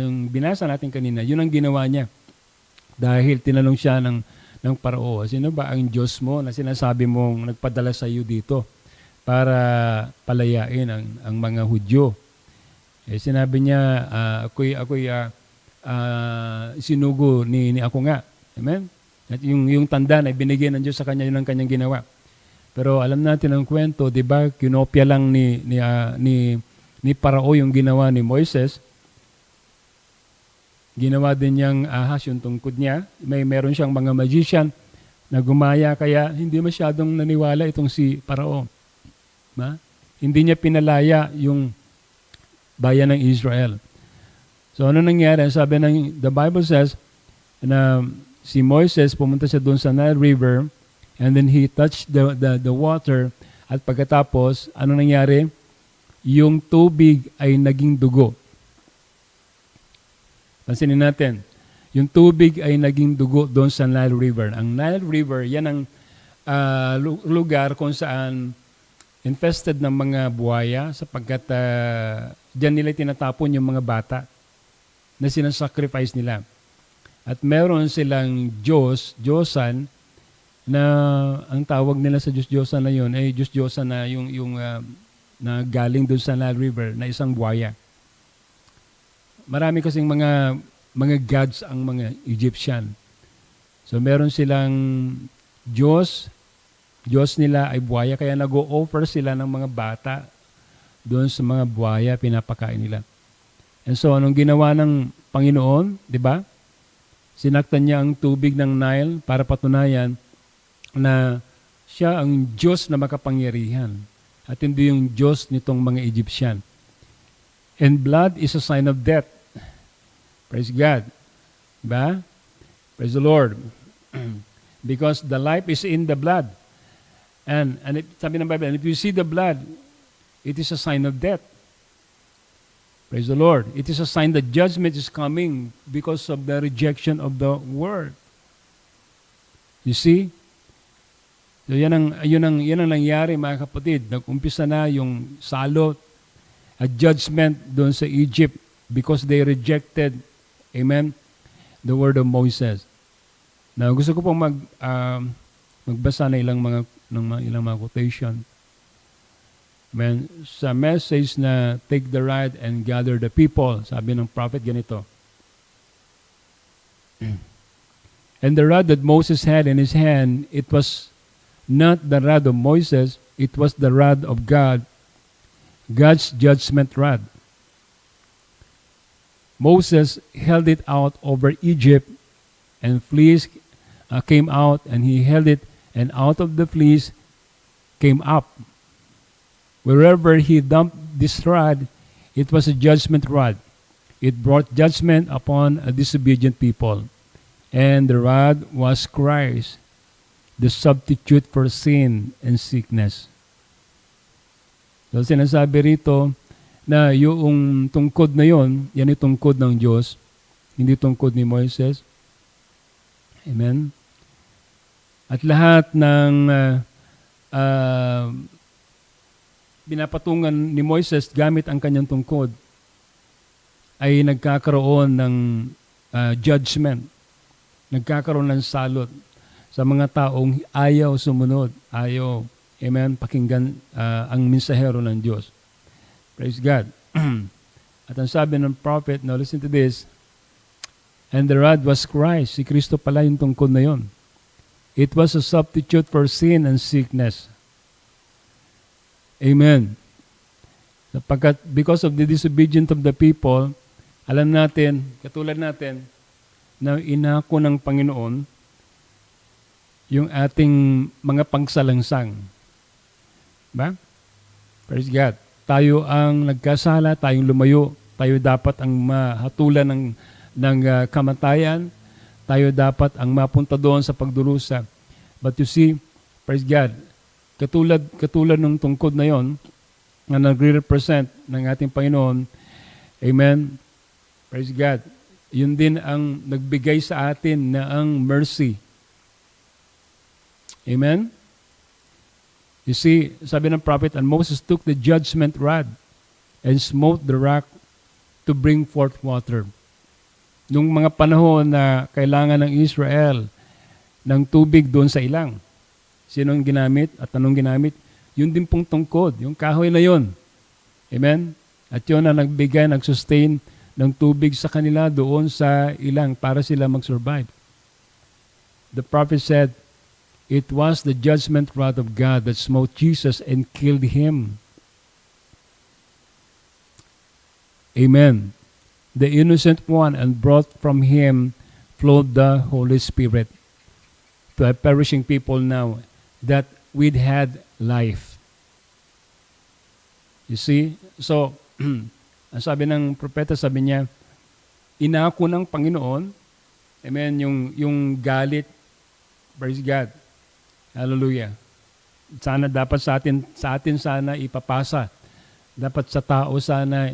yung binasa natin kanina, yun ang ginawa niya. Dahil tinanong siya ng Parao, sino ba ang Diyos mo na sinasabi mong nagpadala sa iyo dito para palayain ang mga Hudyo? Eh, sinabi niya, ako'y sinugo ni ako nga. Amen? At yung tanda na binigyan ng Diyos sa kanya, yun ang kanyang ginawa. Pero alam natin ang kwento, di ba? Kinopya lang ni Parao yung ginawa ni Moises. Ginawa din niyang ahas yung tungkod niya. Meron siyang mga magician na gumaya, kaya hindi masyadong naniwala itong si Parao. Hindi niya pinalaya yung bayan ng Israel. So ano nangyari? Sabi the Bible says na si Moises pumunta siya doon sa Nile River and then he touched the water at pagkatapos ano nangyari? Yung tubig ay naging dugo. Pansinin natin. Yung tubig ay naging dugo doon sa Nile River. Ang Nile River, yan ang lugar kung saan infested ng mga buhaya sapagkat diyan nila tinatapon yung mga bata na sinasacrifice nila. At meron silang Diyosan na ang tawag nila sa Diyosan na yun ay Diyosan na yung na galing doon sa Nile River na isang buhaya. Marami kasing mga gods ang mga Egyptian. So meron silang Diyos nila ay buhaya, kaya nag-o-offer sila ng mga bata doon sa mga buhaya, pinapakain nila. And so, anong ginawa ng Panginoon, di ba? Sinaktan niya ang tubig ng Nile para patunayan na siya ang Diyos na makapangyarihan at hindi yung Diyos nitong mga Egyptian. And blood is a sign of death. Praise God. Diba? Praise the Lord. Because the life is in the blood. And sabi ng Bible, and if you see the blood, it is a sign of death. Praise the Lord. It is a sign that judgment is coming because of the rejection of the word. You see? So yan ang nangyari, mga kapatid. Nag-umpisa na yung salot at judgment doon sa Egypt because they rejected, amen, the word of Moses. Now, gusto ko pong magbasa na ilang mga quotation. Amen. Sa message na take the rod and gather the people, sabi ng prophet ganito. And the rod that Moses had in his hand, it was not the rod of Moses, it was the rod of God, God's judgment rod. Moses held it out over Egypt, and fleas came out, and he held it, and out of the fleas came up. Wherever he dumped this rod, it was a judgment rod. It brought judgment upon a disobedient people. And the rod was Christ, the substitute for sin and sickness. So sinasabi rito na yung tungkod na yon, yan yung tungkod ng Diyos, hindi tungkod ni Moises. Amen? At lahat ng binapatungan ni Moises gamit ang kanyang tungkod ay nagkakaroon ng judgment. Nagkakaroon ng salot sa mga taong ayaw sumunod, ayaw, amen, pakinggan ang mensahero ng Diyos. Praise God. At ang sabi ng prophet, now listen to this, and the rod was Christ. Si Kristo pala yung tungkod na yon. It was a substitute for sin and sickness. Amen. Sapagkat because of the disobedience of the people, alam natin, katulad natin, na inako ng Panginoon yung ating mga pangsalangsang. Ba? Praise God. Tayo ang nagkasala, tayong lumayo, tayo dapat ang mahatulan ng kamatayan, tayo dapat ang mapunta doon sa pagdurusa. But you see, praise God, katulad ng tungkod na yon na nagre-represent ng ating Panginoon, amen, praise God, yun din ang nagbigay sa atin na ang mercy. Amen? You see, sabi ng prophet, and Moses took the judgment rod and smote the rock to bring forth water. Nung mga panahon na kailangan ng Israel ng tubig doon sa ilang, sinong ginamit at anong ginamit? Yun din pong tungkod, yung kahoy na yun. Amen? At yun na nagbigay, nag-sustain ng tubig sa kanila doon sa ilang para sila mag-survive. The prophet said, it was the judgment rod of God that smote Jesus and killed him. Amen. The innocent one, and brought from him flowed the Holy Spirit to a perishing people now that we'd had life. You see? So, ang sabi ng propeta, sabi niya, inako ng Panginoon, amen, yung galit, praise God, hallelujah. Sana dapat sa atin sana ipapasa. Dapat sa tao sana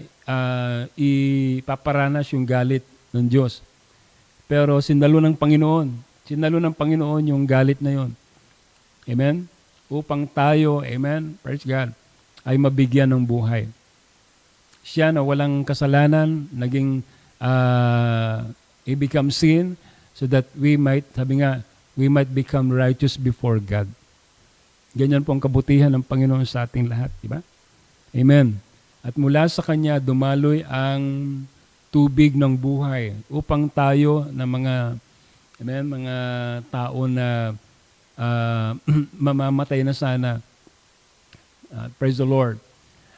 ipaparanas yung galit ng Diyos. Pero sinalo ng Panginoon yung galit na yon. Amen? Upang tayo, amen, praise God, ay mabigyan ng buhay. Siya na walang kasalanan, naging i-become sin so that we might, sabi nga, we might become righteous before God. Ganyan po ang kabutihan ng Panginoon sa ating lahat, di ba? Amen. At mula sa Kanya, dumaloy ang tubig ng buhay upang tayo na mga, amen, mga tao na mamamatay na sana, praise the Lord,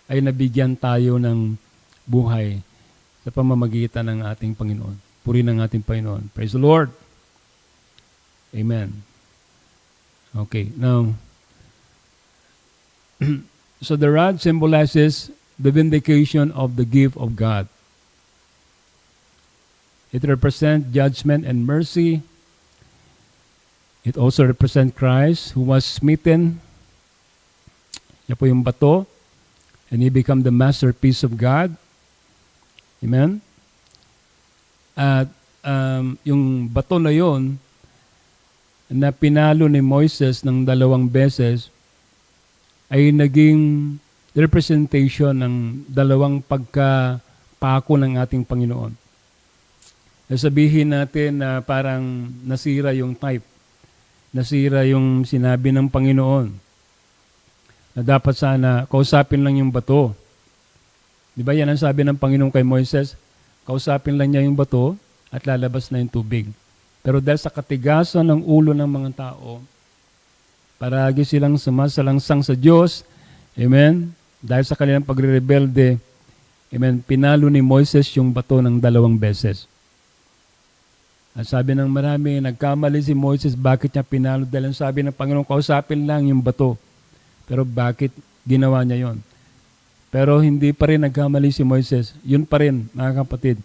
ay nabigyan tayo ng buhay sa pamamagitan ng ating Panginoon. Purihin ng ating Panginoon. Praise the Lord. Amen. Okay, now, so the rod symbolizes the vindication of the gift of God. It represents judgment and mercy. It also represents Christ who was smitten Yan po yung bato. And he become the masterpiece of God. Amen? At yung bato na yon na pinalo ni Moises ng 2 beses ay naging representation ng 2 pagkapako ng ating Panginoon. Sabihin natin na parang nasira yung type. Nasira yung sinabi ng Panginoon na dapat sana kausapin lang yung bato. Di ba yan ang sabi ng Panginoon kay Moises? Kausapin lang niya yung bato at lalabas na yung tubig. Pero dahil sa katigasan ng ulo ng mga tao, paragi silang sumasalangsang sa Diyos. Amen? Dahil sa kanilang pagre-rebelde, amen, pinalo ni Moises yung bato ng 2 beses. At sabi ng marami, nagkamali si Moises, bakit niya pinalo? Dahil ang sabi ng Panginoon, kausapin lang yung bato. Pero bakit ginawa niya yon? Pero hindi pa rin nagkamali si Moises. Yun pa rin, mga kapatid,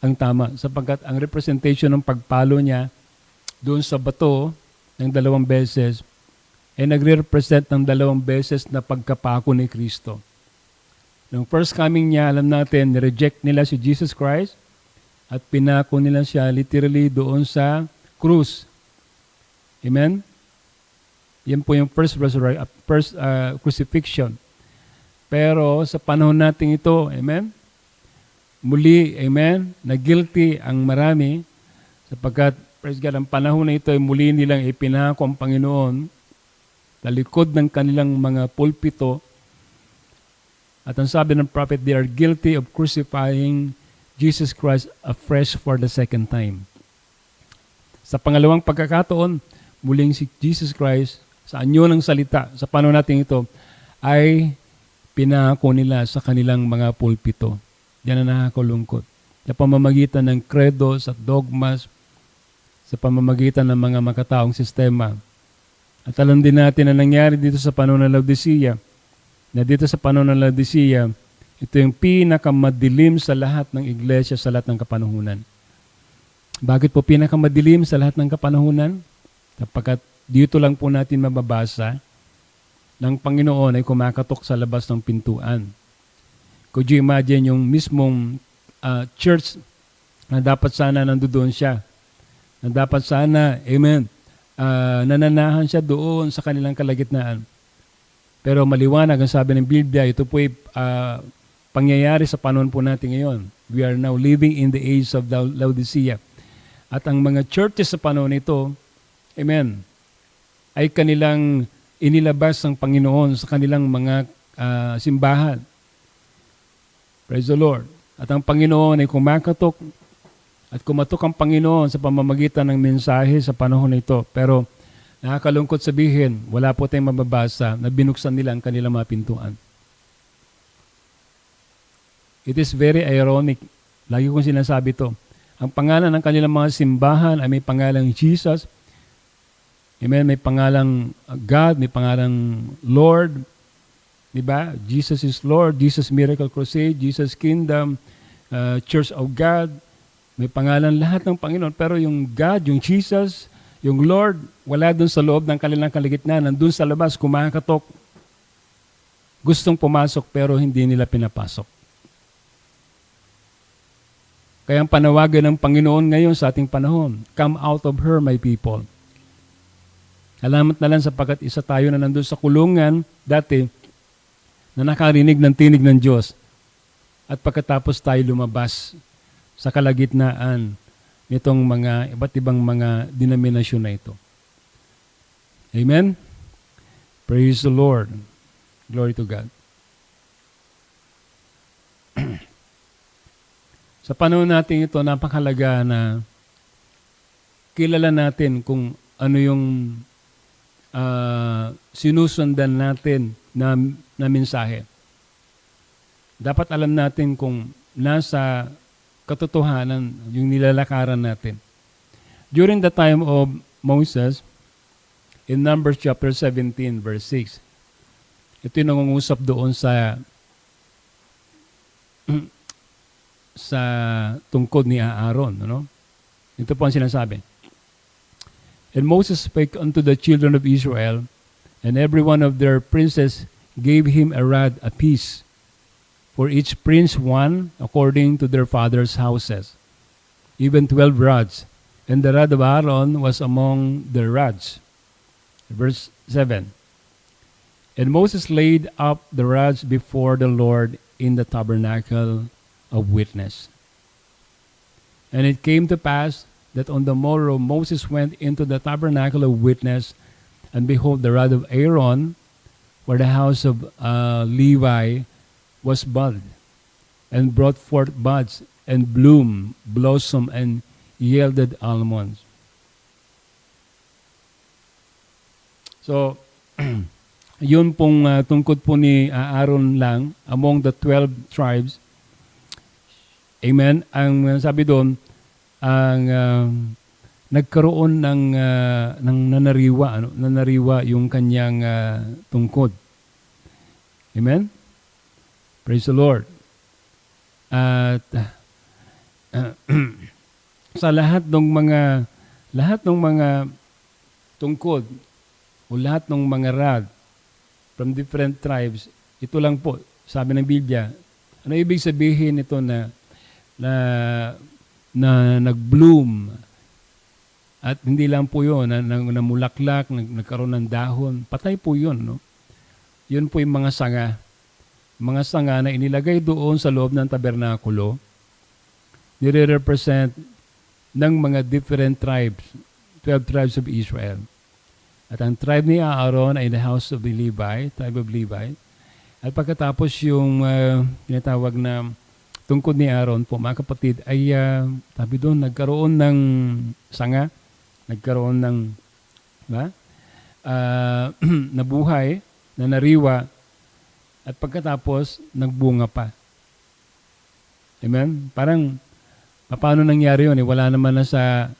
ang tama. Sapagkat ang representation ng pagpalo niya doon sa bato ng 2 beses ay nagre-represent ng 2 beses na pagkapako ni Kristo. Nung first coming niya, alam natin, nireject nila si Jesus Christ at pinako nila siya literally doon sa krus. Amen? Yan po yung first crucifixion. Pero sa panahon natin ito, amen? Muli, amen, na guilty ang marami sapagkat, praise God, ang panahon na ito ay muli nilang ipinako ang Panginoon sa likod ng kanilang mga pulpito. At ang sabi ng prophet, they are guilty of crucifying Jesus Christ afresh for the second time. Sa pangalawang pagkakataon, muling si Jesus Christ, sa anyo ng salita, sa panahon natin ito, ay pinako nila sa kanilang mga pulpito. Yan ang nakakulungkot. Sa pamamagitan ng credos at dogmas, sa pamamagitan ng mga makataong sistema. At alam din natin na nangyari dito sa panahon ng Laodicea, na dito sa panahon ng Laodicea, ito yung pinakamadilim sa lahat ng iglesia sa lahat ng kapanahunan. Bakit po pinakamadilim sa lahat ng kapanahunan? Sapagkat dito lang po natin mababasa ng Panginoon ay kumakatok sa labas ng pintuan. Could you imagine yung mismong church na dapat sana nandoon siya? Na dapat sana, amen, nananahan siya doon sa kanilang kalagitnaan. Pero maliwanag ang sabi ng Biblia, ito po ay pangyayari sa panahon po natin ngayon. We are now living in the age of Laodicea. At ang mga churches sa panahon ito, amen, ay kanilang inilabas ng Panginoon sa kanilang mga simbahan. Praise the Lord. At ang Panginoon ay kumakatok at kumatok ang Panginoon sa pamamagitan ng mensahe sa panahon na ito. Pero nakakalungkot sabihin, wala po tayong mababasa na binuksan nila ang kanilang mga pintuan. It is very ironic. Lagi kong sinasabi ito. Ang pangalan ng kanilang mga simbahan ay may pangalang Jesus. Amen? May pangalang God, may pangalang Lord. Diba? Jesus is Lord, Jesus Miracle Crusade, Jesus Kingdom, Church of God. May pangalan lahat ng Panginoon. Pero yung God, yung Jesus, yung Lord, wala dun sa loob ng kanilang kaligitnaan. Nandun sa labas, kumakatok. Gustong pumasok pero hindi nila pinapasok. Kaya ang panawagan ng Panginoon ngayon sa ating panahon, come out of her, my people. Salamat na lang sapagkat isa tayo na nandun sa kulungan dati na nakarinig ng tinig ng Diyos. At pagkatapos tayo lumabas sa kalagitnaan nitong mga iba't ibang mga denominasyon na ito. Amen? Praise the Lord. Glory to God. Sa panahon natin ito, napakalaga na kilala natin kung ano yung sinusundan natin na mensahe. Dapat alam natin kung nasa katotohanan yung nilalakaran natin. During the time of Moses, in Numbers chapter 17, verse 6, ito yung nangungusap doon sa tungkod ni Aaron. Ano? Ito po ang sinasabi. And Moses spake unto the children of Israel, And every one of their princes gave him a rod apiece, for each prince one according to their father's houses, even 12 rods. And the rod of Aaron was among their rods. Verse 7. And Moses laid up the rods before the Lord in the tabernacle of witness. And it came to pass that on the morrow Moses went into the tabernacle of witness, and behold, the rod of Aaron, where the house of Levi was budded, and brought forth buds, and blossom, and yielded almonds. So, yun pong tungkod po ni Aaron lang among the 12 tribes. Amen. Ang sabi doon, ang nagkaroon ng nanariwa yung kanyang tungkod. Amen. Praise the Lord. At sa lahat ng mga tungkod o lahat ng mga rod from different tribes, ito lang po, sabi ng Biblia. Ano ibig sabihin ito na nag-bloom? At hindi lang po yun, namulaklak, nagkaroon ng dahon. Patay po yun, no? Yun po yung mga sanga. Mga sanga na inilagay doon sa loob ng tabernakulo, nire-represent ng mga different tribes, 12 tribes of Israel. At ang tribe ni Aaron ay the house of the Levi, tribe of Levi. At pagkatapos yung tinatawag na tungkod ni Aaron po, mga kapatid, ay sabi doon, nagkaroon ng sanga, nagkaroon ng nabuhay, na nariwa, at pagkatapos, nagbunga pa. Amen? Parang, paano nangyari yun? Wala naman na sa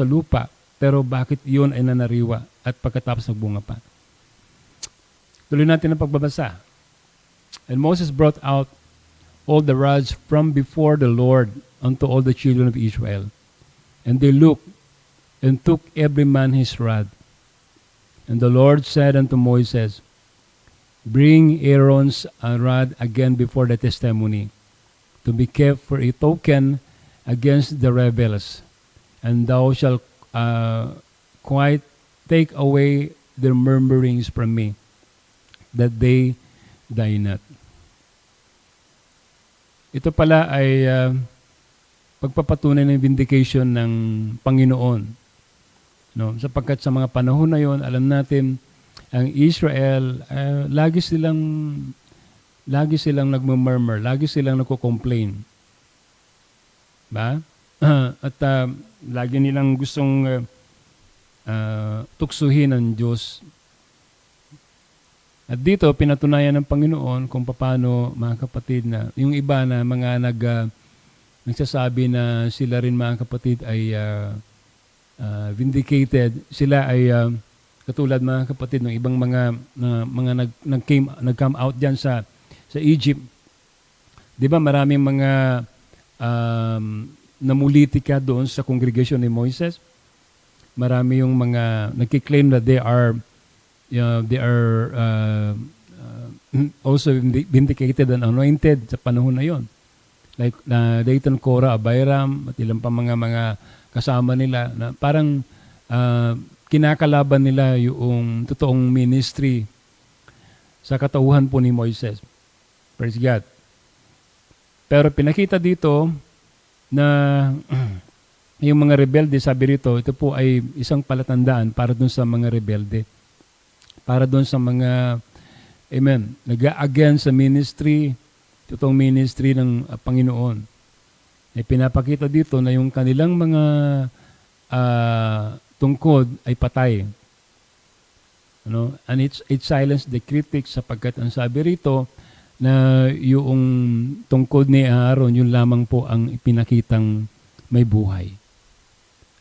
lupa. Pero bakit yun ay nanariwa at pagkatapos nagbunga pa? Tuloy natin ang pagbabasa. And Moses brought out all the rods from before the Lord unto all the children of Israel. And they looked and took every man his rod. And the Lord said unto Moses, Bring Aaron's rod again before the testimony, to be kept for a token against the rebels. And thou shalt quite take away their murmurings from me, that they die not. Ito pala ay pagpapatunay ng vindication ng Panginoon. No? Sapagkat sa mga panahon na yon, alam natin, ang Israel, lagi silang nagmumurmur, lagi silang nagko-complain. Ba? At lagi nilang gustong tuksuhin ng Diyos. At dito, pinatunayan ng Panginoon kung paano, mga kapatid, na yung iba na mga nagsasabi na sila rin, mga kapatid, ay vindicated. Sila ay katulad, mga kapatid, ng ibang mga nag-come out diyan sa Egypt. 'Di ba maraming mga namulitika doon sa congregation ni Moises. Marami yung mga nagki-claim that they are also vindicated and anointed sa panahon na yon. Like Dathan, Korah, Abiram, at ilang pa mga kasama nila na parang kinakalaban nila yung totoong ministry sa katauhan po ni Moises. Praise God. Pero pinakita dito na yung mga rebelde, sabi rito, ito po ay isang palatandaan para dun sa mga rebelde. Para dun sa mga, amen, nag-against sa ministry, totoong ministry ng Panginoon. Ay pinapakita dito na yung kanilang mga tungkod ay patay. Ano? And it silenced the critics sapagkat ang sabi rito na yung tungkod ni Aaron, yun lamang po ang ipinakitang may buhay.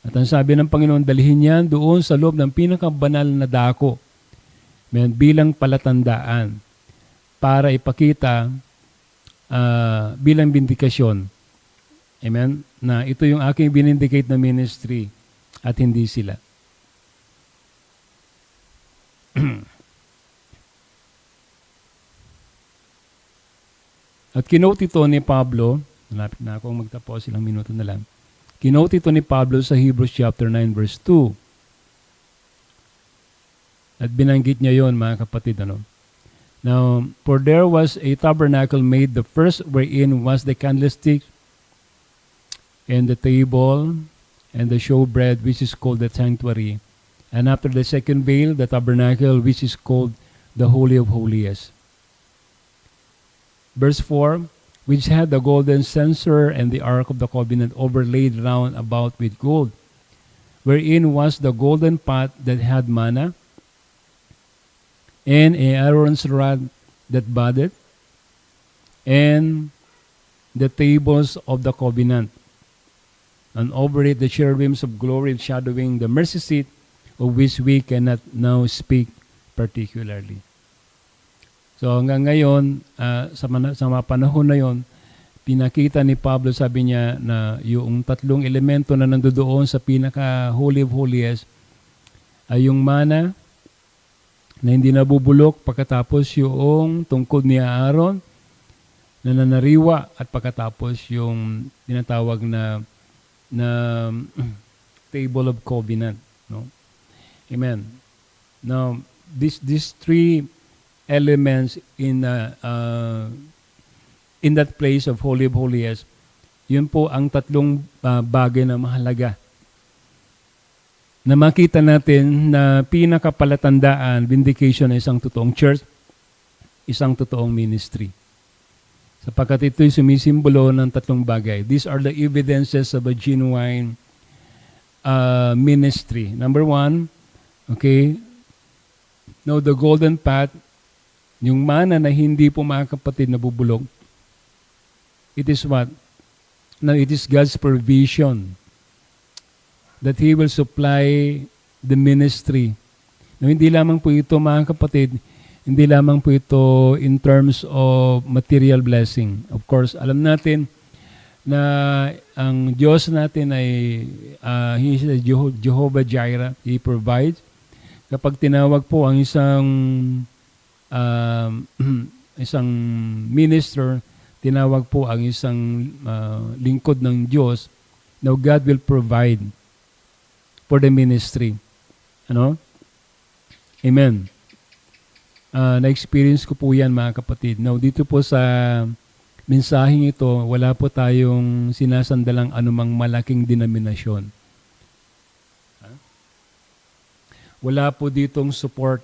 At ang sabi ng Panginoon, dalhin yan doon sa loob ng pinakabanal na dako bilang palatandaan para ipakita bilang bindikasyon. Amen? Na ito yung aking binindicate na ministry at hindi sila. kinote ito ni Pablo, malapit na akong magtapos, ilang minuto na lang. Kinote ito ni Pablo sa Hebrews chapter 9 verse 2. At binanggit niya yon, mga kapatid. Now, for there was a tabernacle made, the first wherein was the candlestick and the table and the showbread, which is called the sanctuary. And after the second veil, the tabernacle, which is called the Holy of Holies. Verse 4, which had the golden censer and the ark of the covenant overlaid round about with gold, wherein was the golden pot that had manna, and Aaron's rod that budded, and the tables of the covenant, and over it the cherubims of glory shadowing the mercy seat, of which we cannot now speak particularly. So hanggang ngayon, sa mga panahon na yon, pinakita ni Pablo, sabi niya, na yung tatlong elemento na nandoon sa pinaka-Holy of Holies ay yung mana, na hindi nabubulok, pagkatapos yung tungkod ni Aaron na nanariwa, at pagkatapos yung tinatawag na table of covenant. No? Amen. Now, these three elements in that place of Holy of Holies, yun po ang tatlong bagay na mahalaga na makita natin na pinakapalatandaan, vindication ng isang totoong church, isang totoong ministry. Sapagkat ito'y sumisimbolo ng tatlong bagay. These are the evidences of a genuine ministry. Number one, okay, now the golden pot, yung mana na hindi po, mga kapatid, nabubulog, it is what? Now, it is God's provision that He will supply the ministry. Now, hindi lamang po ito, mga kapatid, hindi lamang po ito in terms of material blessing. Of course, alam natin na ang Diyos natin ay He is Jehovah Jireh. He provides. Kapag tinawag po ang isang minister, tinawag po ang isang lingkod ng Diyos, now God will provide for the ministry. Ano? Amen. Na-experience ko po yan, mga kapatid. Now, dito po sa mensaheng ito, wala po tayong sinasandalang anumang malaking denominasyon. Wala po ditong support.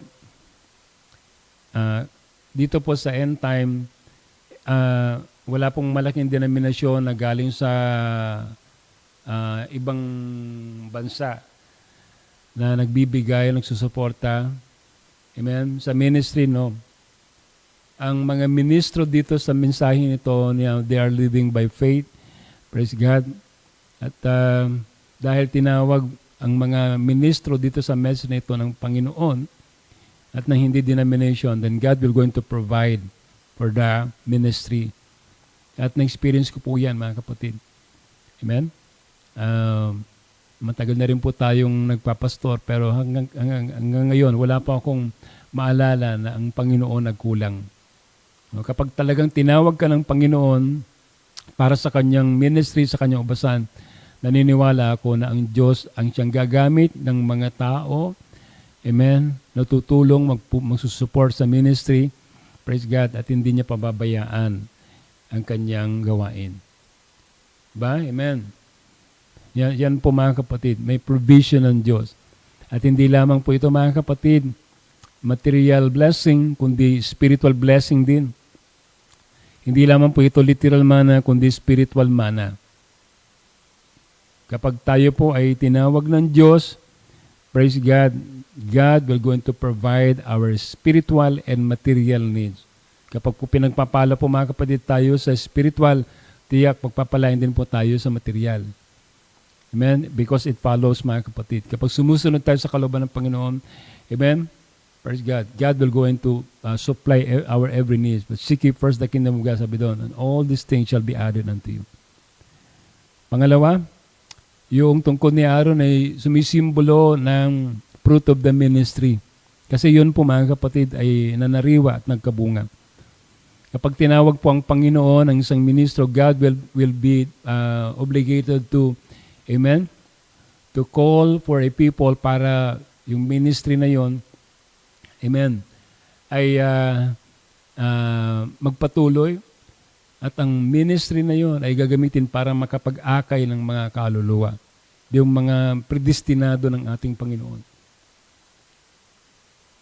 Dito po sa end time, wala pong malaking denominasyon na galing sa ibang bansa na nagbibigay, nagsusuporta. Amen? Sa ministry, no? Ang mga ministro dito sa mensaheng ito, they are living by faith. Praise God. At dahil tinawag ang mga ministro dito sa message na ito ng Panginoon at ng hindi denomination, then God will going to provide for the ministry. At na-experience ko po yan, mga kapatid. Amen? Matagal na rin po tayong nagpapastor, pero hanggang ngayon, wala pa akong maalala na ang Panginoon nagkulang. Kapag talagang tinawag ka ng Panginoon para sa kanyang ministry, sa kanyang ubasan, naniniwala ako na ang Diyos ang siyang gagamit ng mga tao, amen, natutulong, magsusupport sa ministry, praise God, at hindi niya pababayaan ang kanyang gawain. Ba? Amen. Yan po, mga kapatid, may provision ng Diyos. At hindi lamang po ito, mga kapatid, material blessing, kundi spiritual blessing din. Hindi lamang po ito literal mana, kundi spiritual mana. Kapag tayo po ay tinawag ng Diyos, praise God, God will going to provide our spiritual and material needs. Kapag po pinagpapala po, mga kapatid, tayo sa spiritual, tiyak magpapalain din po tayo sa material. Amen? Because it follows, mga kapatid. Kapag sumusunod tayo sa kalooban ng Panginoon, amen? Praise God. God will go into supply our every needs. But seek ye first the kingdom of God, sabi doon, and all these things shall be added unto you. Pangalawa, yung tungkol ni Aaron ay sumisimbolo ng fruit of the ministry. Kasi yun po, mga kapatid, ay nanariwa at nagkabunga. Kapag tinawag po ang Panginoon ang isang ministro, God will be obligated to, amen, to call for a people para yung ministry na yon, amen, ay magpatuloy at ang ministry na yon ay gagamitin para makapag-akay ng mga kaluluwa, yung mga predestinado ng ating Panginoon.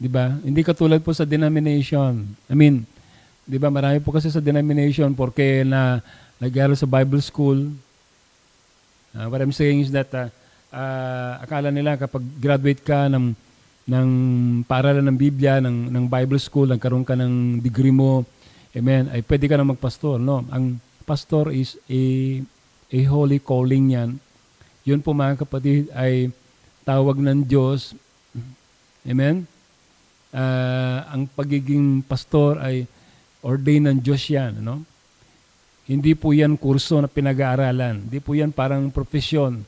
Di ba? Hindi katulad po sa denomination. I mean, di ba, marami po kasi sa denomination porque nag-aaral sa Bible school. What I'm saying is that akala nila kapag graduate ka ng paaralan ng Biblia, ng Bible school, nagkaroon ka ng degree mo, amen, ay pwede ka na magpastor. No? Ang pastor is a holy calling yan. Yun po mga kapatid ay tawag ng Diyos. Amen? Ang pagiging pastor ay ordained ng Diyos yan. No? Hindi po yan kurso na pinag-aaralan. Hindi po yan parang profesyon.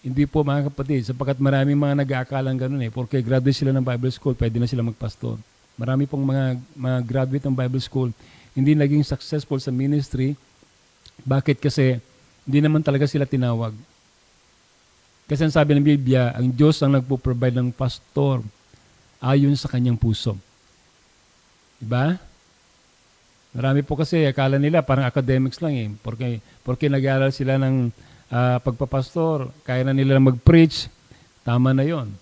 Hindi po mga kapatid, sapagkat maraming mga nag-aakalang ganun porque graduate sila ng Bible school, pwede na sila magpastor. Marami pong mga graduate ng Bible school, hindi naging successful sa ministry. Bakit? Kasi hindi naman talaga sila tinawag. Kasi ang sabi ng Biblia, ang Diyos ang nagpo-provide ng pastor ayon sa kanyang puso. Diba? Marami po kasi akala nila parang academics lang Porque nag-aaral sila ng pagpapastor, kaya na nila mag-preach, tama na yon.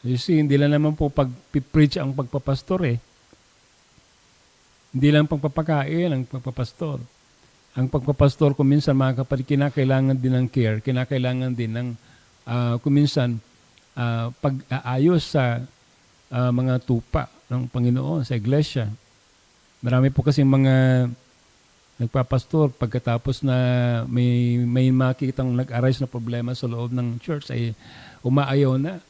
You see, hindi lang naman po pag-preach ang pagpapastor Hindi lang pagpapakain ang pagpapastor. Ang pagpapastor kuminsan mga kapatid, kinakailangan din ng care, kinakailangan din ng kuminsan pag-aayos sa mga tupa ng Panginoon sa iglesia. Marami po kasi mga nagpapastor pagkatapos na may makitang nag-arise na problema sa loob ng church ay umaayaw na.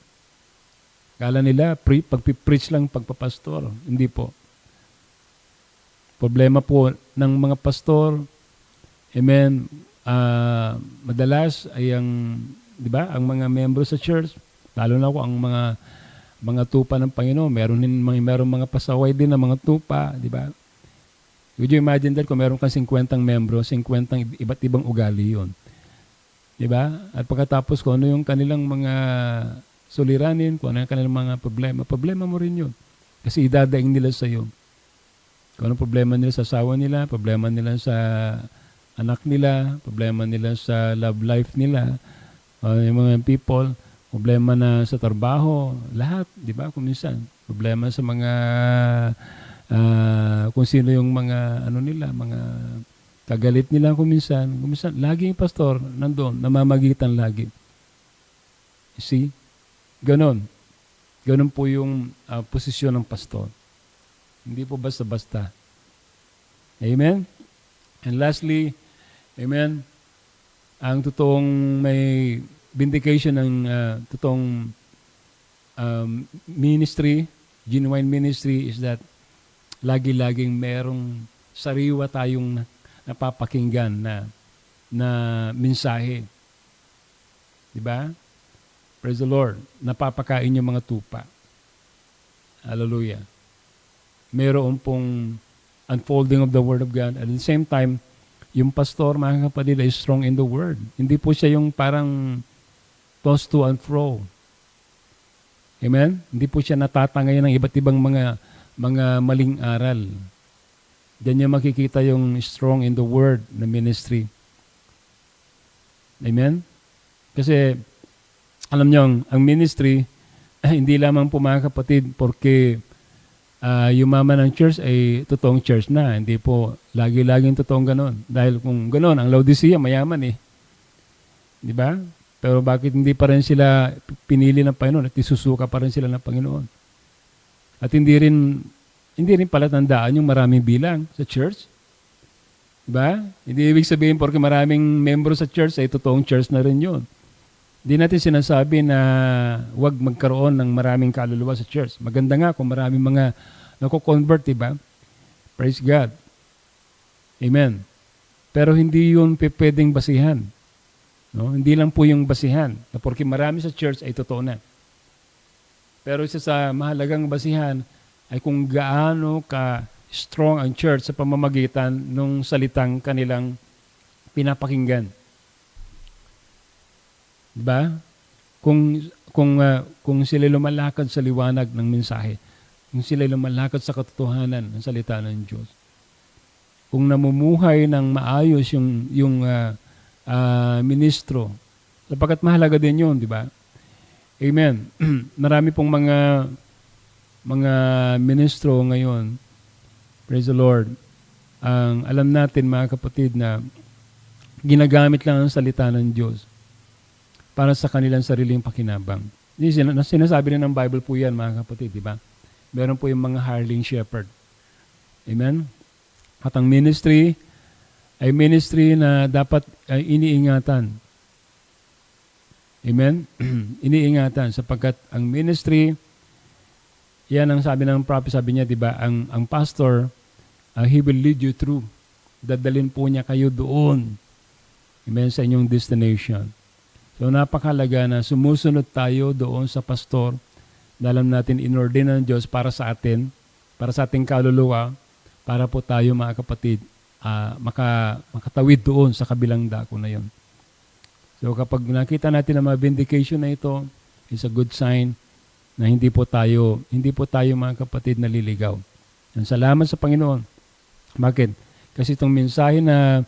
Kala nila pagpipreach lang pagpapastor. Hindi po. Problema po ng mga pastor, amen, madalas ay di ba, ang mga membro sa church, lalo na ko ang mga tupa ng Panginoon, meron mga pasaway din na mga tupa, di ba? Would you imagine that kung meron kang 50 membro, 50 iba't ibang ugali yun. Di ba? At pagkatapos kung ano yung kanilang mga suliranin, kung ano yung kanilang mga problema mo rin yun. Kasi idadaing nila sa iyo. Kung ano problema nila sa asawa nila, problema nila sa anak nila, problema nila sa love life nila, yung mga people, problema na sa trabaho, lahat, di ba? Kung minsan, problema sa mga kung sino yung mga mga kagalit nila kuminsan laging pastor nandoon, namamagitan lagi. See? Ganon po yung posisyon ng pastor. Hindi po basta-basta. Amen? And lastly, amen, ang totoong may vindication ng totoong ministry, genuine ministry is that lagi-laging merong sariwa tayong napapakinggan na mensahe. Diba? Praise the Lord. Napapakain yung mga tupa. Hallelujah. Meron pong unfolding of the Word of God. At the same time, yung pastor, mga kapatid, is strong in the Word. Hindi po siya yung parang toss to and fro. Amen? Hindi po siya natatangay ng iba't ibang mga maling aral. Diyan niya makikita yung strong in the word na ministry. Amen? Kasi, alam niyo, ang ministry, hindi lamang po mga kapatid, porque yumaman ng church ay totoong church na. Hindi po lagi-laging totoong ganon. Dahil kung ganon, ang Laodicea mayaman Di ba? Pero bakit hindi pa rin sila pinili ng Panginoon at isusuka pa rin sila ng Panginoon? At hindi rin palatandaan yung maraming bilang sa church. Diba? Hindi ibig sabihin porque maraming membro sa church ay totoong church na rin yun. Hindi natin sinasabi na huwag magkaroon ng maraming kaluluwa sa church. Maganda nga kung maraming mga nako-convert, diba? Praise God. Amen. Pero hindi yun pwedeng basihan. No? Hindi lang po yung basihan. Na porque marami sa church ay totoo na. Pero isa sa mahalagang basihan ay kung gaano ka strong ang church sa pamamagitan ng salitang kanilang pinapakinggan. Diba? Kung sila lumalakad sa liwanag ng mensahe, kung sila lumalakad sa katotohanan ng salita ng Diyos, kung namumuhay ng maayos yung ministro, sapagkat mahalaga din yun, di ba? Amen. Marami pong mga ministro ngayon, praise the Lord, ang alam natin mga kapatid na ginagamit lang ang salita ng Diyos para sa kanilang sariling pakinabang. Sinasabi rin ng Bible po yan mga kapatid, di ba? Meron po yung mga hireling shepherd. Amen? At ang ministry ay ministry na dapat iniingatan. Amen? Iniingatan sapagkat ang ministry, yan ang sabi ng prophet, sabi niya, di ba, ang pastor, he will lead you through. Dadalhin po niya kayo doon. Amen, sa inyong destination. So napakalaga na sumusunod tayo doon sa pastor na alam natin inordain ng Diyos para sa atin, para sa ating kaluluwa, para po tayo mga kapatid makatawid doon sa kabilang dako na yon. So kapag nakita natin ang mga vindication na ito, is a good sign na hindi po tayo mga kapatid naliligaw. And salamat sa Panginoon. Bakit? Kasi itong mensahe na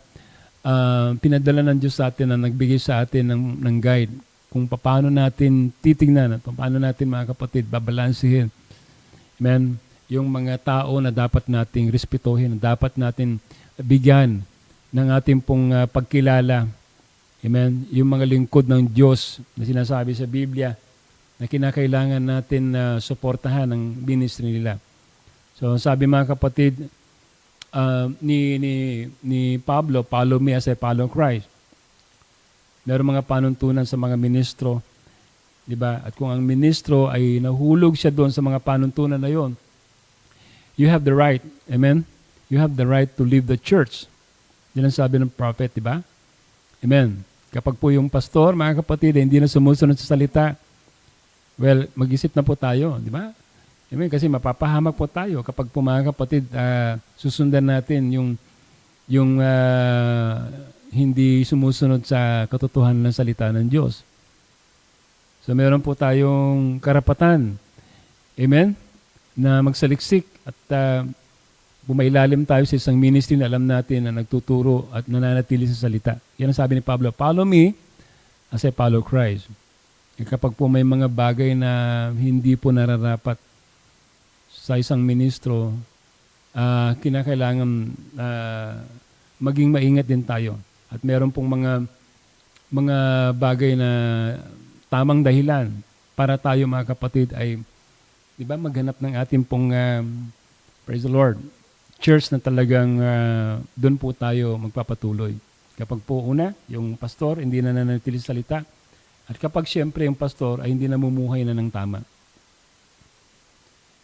pinadala ng Diyos sa atin, na nagbigay sa atin ng guide kung paano natin titingnan at paano natin mga kapatid babalansihin. Amen. Yung mga tao na dapat nating respetuhin, dapat natin bigyan ng ating pong pagkilala. Amen. Yung mga lingkod ng Diyos na sinasabi sa Biblia na kinakailangan natin suportahan ang ministry nila. So sabi mga kapatid, ni Pablo, follow me as I follow Christ. Meron mga panuntunan sa mga ministro, di ba? At kung ang ministro ay nahulog siya doon sa mga panuntunan na yon, you have the right, amen? You have the right to leave the church. Yan ang sabi ng prophet, di ba? Amen. Kapag po yung pastor, mga kapatid, hindi na sumusunod sa salita, well, mag-isip na po tayo, di ba? Amen, kasi mapapahamak po tayo kapag po mga kapatid susundan natin yung hindi sumusunod sa katotohanan ng salita ng Diyos. So meron po tayong karapatan, amen, na magsaliksik at bumailalim tayo sa isang ministry na alam natin na nagtuturo at nananatili sa salita. Yan ang sabi ni Pablo, follow me as I follow Christ. E kapag po may mga bagay na hindi po nararapat sa isang ministro, kinakailangan maging maingat din tayo. At meron pong mga bagay na tamang dahilan para tayo mga kapatid ay, di ba, maghanap ng ating pong, praise the Lord, church na talagang doon po tayo magpapatuloy. Kapag po una, yung pastor hindi na nananatili sa salita, at kapag siyempre yung pastor ay hindi namumuhay na ng tama.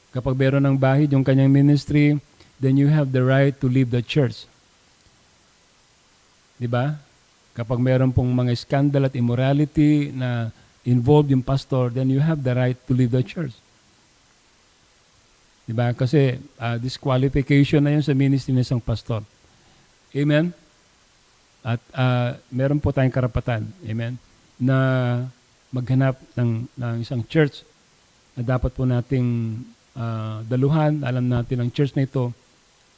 Kapag meron ng bahid yung kanyang ministry, then you have the right to leave the church. Diba? Kapag meron pong mga scandal at immorality na involved yung pastor, then you have the right to leave the church. Diba? Kasi disqualification na yun sa ministry ng isang pastor. Amen? At meron po tayong karapatan, amen, na maghanap ng isang church na dapat po nating daluhan. Alam natin ang church na ito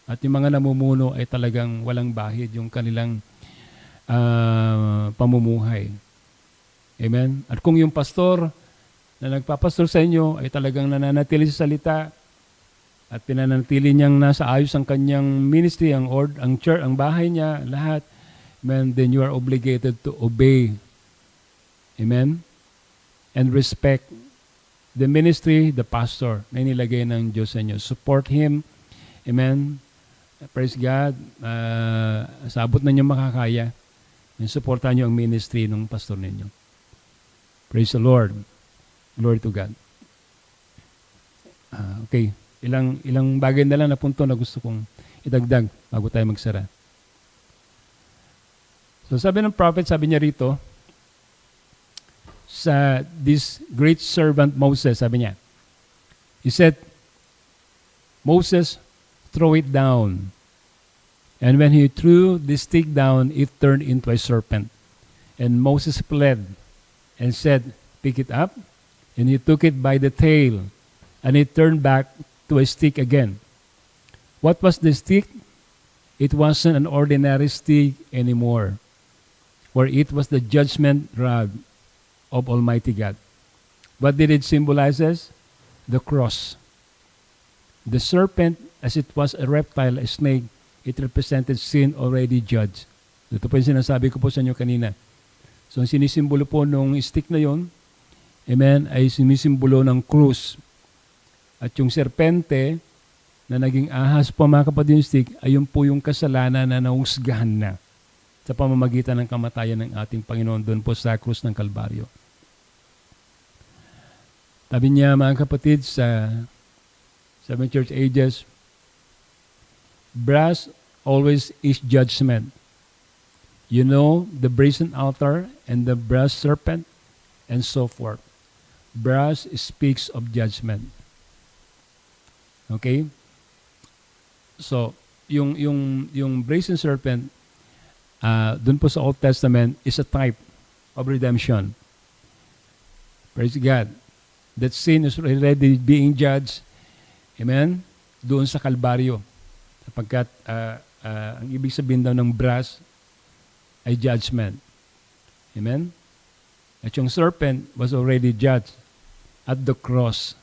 at yung mga namumuno ay talagang walang bahid yung kanilang pamumuhay. Amen? At kung yung pastor na nagpapastor sa inyo ay talagang nananatili sa salita at pinanatili niyang nasa ayos ang kanyang ministry, ang church, ang bahay niya, lahat, amen, then you are obligated to obey. Amen? And respect the ministry, the pastor na inilagay ng Diyos sa inyo. Support him. Amen? Praise God. Sa abot na niyo makakaya, supportan niyo ang ministry ng pastor ninyo. Praise the Lord. Glory to God. Okay. Ilang bagay na lang na punto na gusto kong idagdag bago tayo magsara. So sabi ng prophet, sabi niya rito, sa this great servant Moses, sabi niya, he said, Moses, throw it down. And when he threw the stick down, it turned into a serpent. And Moses fled and said, pick it up. And he took it by the tail, and it turned back to a stick again. What was the stick? It wasn't an ordinary stick anymore, for it was the judgment rod of Almighty God. What did it symbolize? The cross. The serpent, as it was a reptile, a snake, it represented sin already judged. Ito po yung sinasabi ko po sa inyo kanina. So, ang sinisimbolo po nung stick na yon, amen, ay sinisimbolo ng krus. At yung serpente na naging ahas po mga kapatid yung stick, ay yun po yung kasalanan na nahusgahan na sa pamamagitan ng kamatayan ng ating Panginoon doon po sa krus ng Kalbaryo. Sabi niya mga kapatid sa Seven Church Ages, brass always is judgment. You know, the brazen altar and the brass serpent and so forth. Brass speaks of judgment. Okay? So, yung brazen serpent, dun po sa Old Testament, is a type of redemption. Praise God. That sin is already being judged. Amen? Doon sa Kalbaryo. Sapagkat ang ibig sabihin daw ng brass ay judgment. Amen? At yung serpent was already judged at the cross.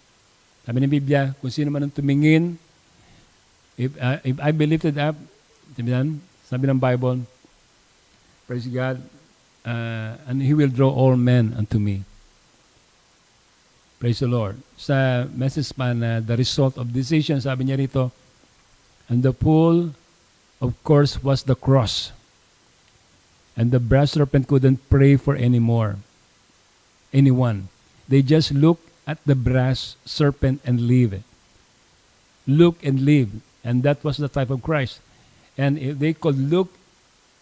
Sabi ng Biblia, kung sino man ang tumingin, if I be lifted up, sabi ng Bible, praise God, and He will draw all men unto me. Praise the Lord. Sa message pa na the result of decision, sabi niya rito, and the pool, of course, was the cross. And the brass serpent couldn't pray for anyone. They just look at the brass serpent and leave. Look and leave. And that was the type of Christ. And if they could look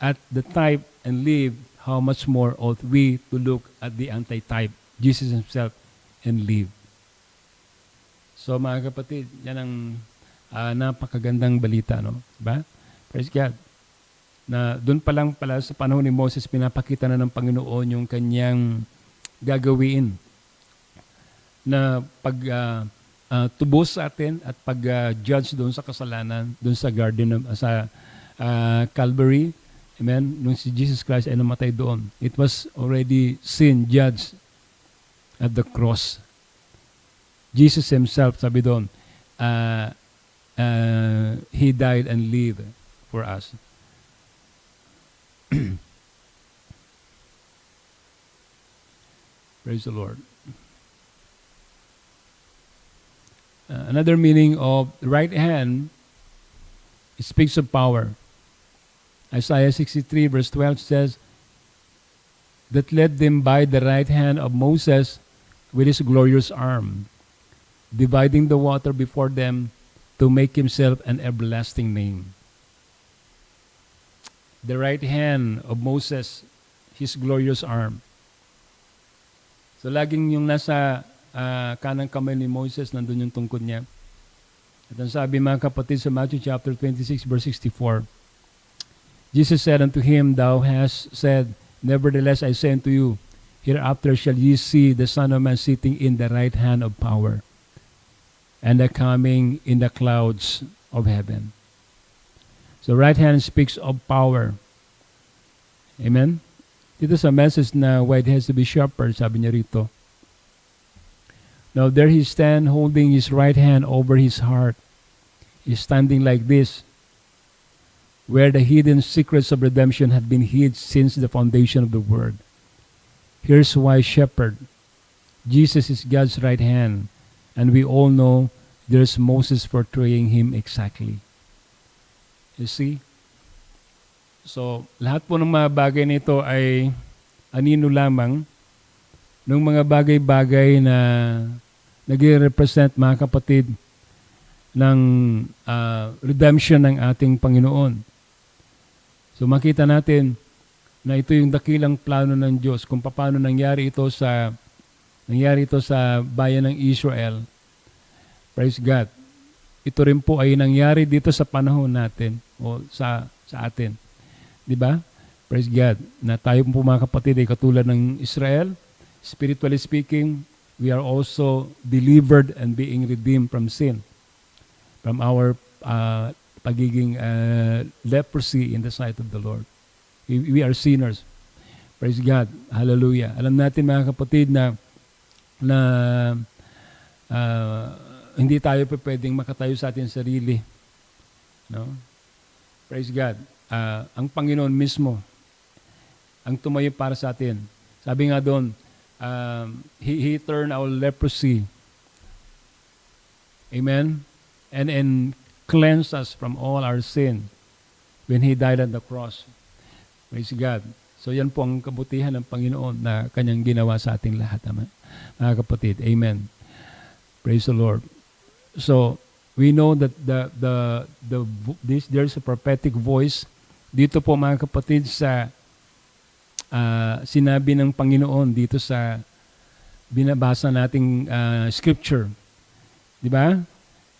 at the type and leave, how much more ought we to look at the anti-type, Jesus Himself, and live. So mga kapatid, yan ang napakagandang balita, no? Diba? Praise God. Na doon pa lang pala sa panahon ni Moses, pinapakita na ng Panginoon yung kanyang gagawin na tubos sa atin at pag-judge doon sa kasalanan, doon sa garden, sa Calvary. Amen? Nung si Jesus Christ ay namatay doon. It was already sin judged at the cross. Jesus Himself, sabi doon, He died and lived for us. Praise the Lord. Another meaning of the right hand, it speaks of power. Isaiah 63 verse 12 says, that led them by the right hand of Moses with his glorious arm, dividing the water before them to make himself an everlasting name. The right hand of Moses, his glorious arm. So laging yung nasa kanang kamay ni Moses, nandun yung tungkod niya. At ang sabi mga kapatid sa Matthew chapter 26 verse 64, Jesus said unto him, Thou hast said, Nevertheless I say unto you, hereafter shall ye see the Son of Man sitting in the right hand of power, and coming in the clouds of heaven. So right hand speaks of power. Amen? Dito sa message na why it has to be sharper, sabi niya rito. Now there he stand holding his right hand over his heart. He's standing like this, where the hidden secrets of redemption had been hid since the foundation of the world. Here's why shepherd. Jesus is God's right hand, and we all know there's Moses portraying Him exactly. You see? So, lahat po ng mga bagay nito ay anino lamang ng mga bagay-bagay na nag-represent mga kapatid ng redemption ng ating Panginoon. So makita natin na ito yung dakilang plano ng Diyos kung paano nangyari ito sa bayan ng Israel. Praise God. ito rin po ay nangyari dito sa panahon natin o sa atin. 'Di ba? Praise God. Na tayo po mga kapatid ay katulad ng Israel, spiritually speaking, we are also delivered and being redeemed from sin. From our pagiging leprosy in the sight of the Lord. We are sinners. Praise God. Hallelujah. Alam natin mga kapatid na hindi tayo pwedeng makatayo sa ating sarili. No? Praise God. Ang Panginoon mismo ang tumayo para sa atin. Sabi nga doon, He turned our leprosy. Amen? And cleansed us from all our sin when He died on the cross. Praise God. So yan po ang kabutihan ng Panginoon na Kanyang ginawa sa ating lahat, mga kapatid. Amen. Praise the Lord. So we know that there's a prophetic voice dito po mga kapatid sa sinabi ng Panginoon dito sa binabasa nating scripture. Di ba?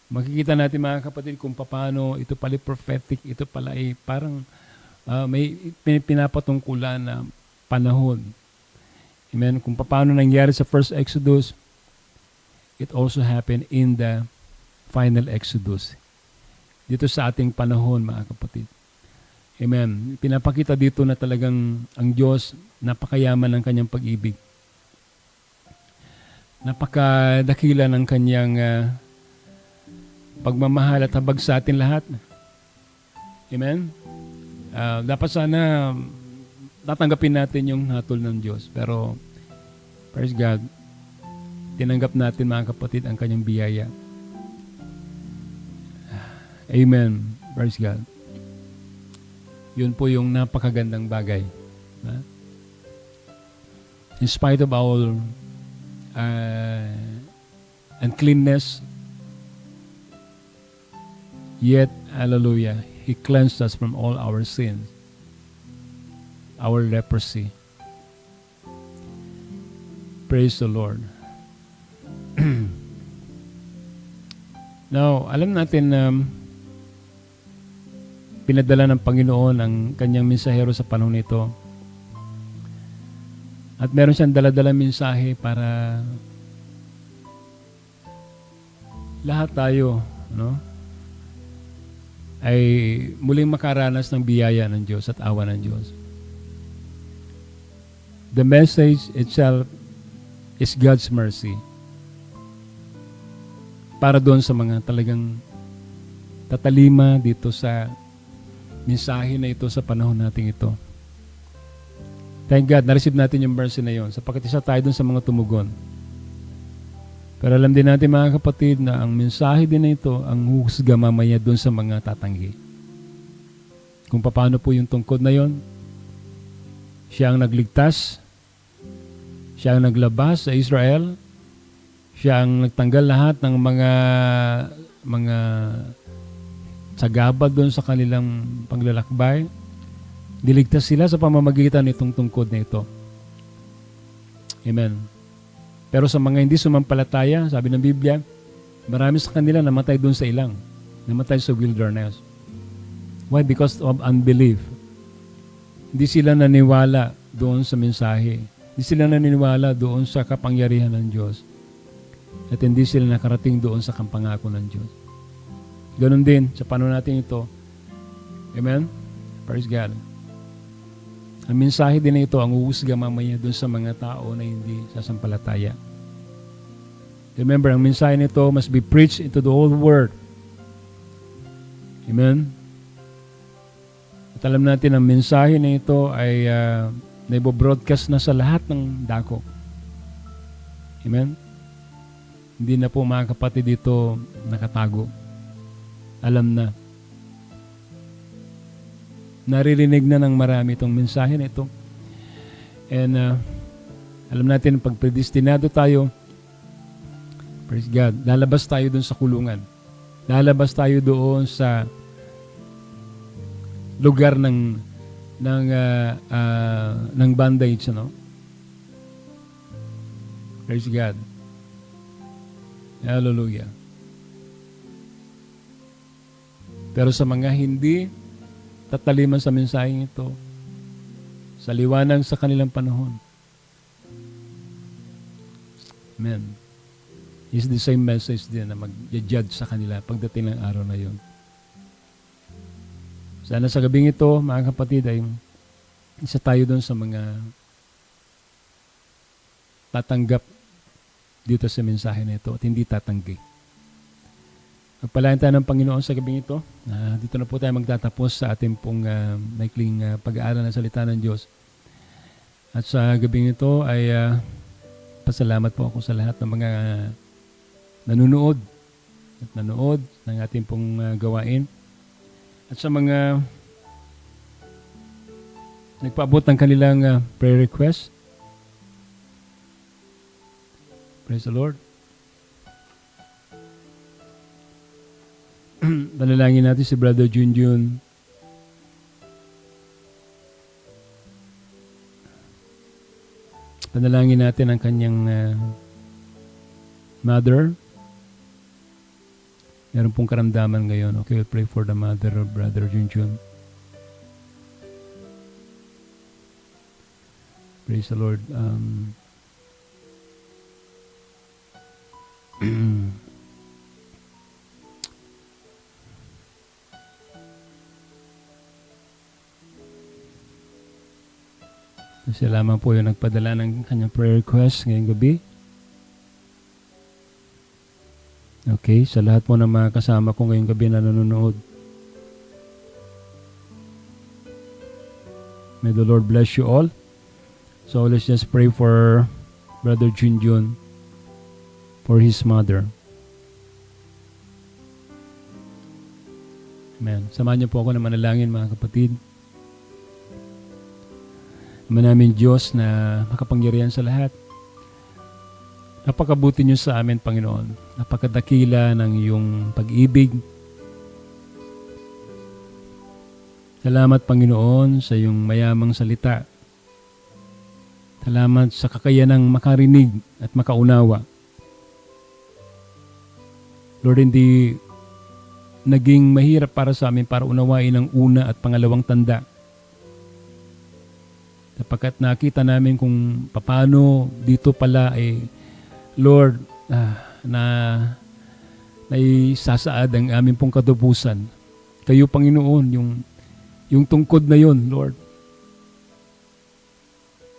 Makikita natin mga kapatid kung paano ito pala prophetic, ito pala ay parang may pinapatungkulan na panahon. Amen? Kung paano nangyari sa first Exodus, it also happened in the final Exodus. Dito sa ating panahon, mga kapatid. Amen. Pinapakita dito na talagang ang Diyos, napakayaman ng Kanyang pag-ibig. Napakadakila ng Kanyang pagmamahal at habag sa atin lahat. Amen? Dapat sana tatanggapin natin yung hatol ng Diyos. Pero, praise God, tinanggap natin mga kapatid ang Kanyang biyaya. Amen. Praise God. Yun po yung napakagandang bagay. In spite of our uncleanness, yet, hallelujah, He cleansed us from all our sins, our leprosy. Praise the Lord. Now, alam natin na pinadala ng Panginoon ang Kanyang mensahero sa panahon nito. At meron siyang dala-dala mensahe para lahat tayo, no, ay muling makaranas ng biyaya ng Diyos at awa ng Diyos. The message itself is God's mercy. Para doon sa mga talagang tatalima dito sa mensahe na ito sa panahon nating ito. Thank God, na-receive natin yung mercy na yon sapagkat isa tayo doon sa mga tumugon. Pero alam din natin mga kapatid na ang mensahe din na ito ang huhusga mamaya doon sa mga tatanggi. Kung paano po yung tungkod na yon, siya ang nagligtas, siya ang naglabas sa Israel, siya ang nagtanggal lahat ng mga sagabal doon sa kanilang paglalakbay. Diligtas sila sa pamamagitan nitong tungkod na ito. Amen. Pero sa mga hindi sumampalataya, sabi ng Biblia, marami sa kanila namatay doon sa ilang. Namatay sa wilderness. Why? Because of unbelief. Hindi sila naniwala doon sa mensahe. Hindi sila naniniwala doon sa kapangyarihan ng Diyos. At hindi sila nakarating doon sa kampangako ng Diyos. Ganon din sa panahon natin ito. Amen? Praise God. Ang mensahe din na ito ang uusga mamaya doon sa mga tao na hindi sasampalataya. Remember, ang mensahe nito must be preached into the whole world. Amen? At alam natin ang mensahe na ito ay naibo-broadcast na sa lahat ng dako. Amen? Hindi na po mga kapatid dito nakatago. Alam na. Naririnig na ng marami itong mensahe na ito. And alam natin, pag predestinado tayo, praise God, lalabas tayo doon sa kulungan. Lalabas tayo doon sa lugar ng bondage, no? Praise God. Hallelujah. Pero sa mga hindi tataliman sa mensaheng ito, sa liwanag sa kanilang panahon, amen, is the same message din na mag-judge sa kanila pagdating ng araw na yun. Sana sa gabing ito, mga kapatid, ay isa tayo doon sa mga tatanggap dito sa mensahe na ito at hindi tatanggi. Magpalain tayo ng Panginoon sa gabing ito. Dito na po tayo magtatapos sa ating pong maikling pag-aaral ng salita ng Diyos. At sa gabing ito ay pasalamat po ako sa lahat ng mga nanonood ng ating pong gawain. At sa mga nagpaabot ng kanilang prayer request. Praise the Lord. Panalangin natin si Brother Junjun. Panalangin natin ang kanyang mother. Meron pong karamdaman ngayon. Okay, we'll pray for the mother of Brother Junjun. Praise the Lord. Siya lamang po yung nagpadala ng kanyang prayer request ngayong gabi. Okay, sa lahat po ng mga kasama ko ngayong gabi na nanonood. May the Lord bless you all. So let's just pray for Brother Junjun, for his mother. Amen. Samahan niyo po ako na manalangin, mga kapatid. Ama namin Diyos na makapangyarihan sa lahat. Napakabuti niyo sa amin, Panginoon. Napakadakila ng iyong pag-ibig. Salamat, Panginoon, sa iyong mayamang salita. Salamat sa kakayanang makarinig at makaunawa. Lord, hindi naging mahirap para sa amin para unawain ang una at pangalawang tanda. Sapagkat nakita namin kung paano dito pala Lord, na isasaad ang aming pong katubusan. Kayo, Panginoon, yung tungkod na yon, Lord,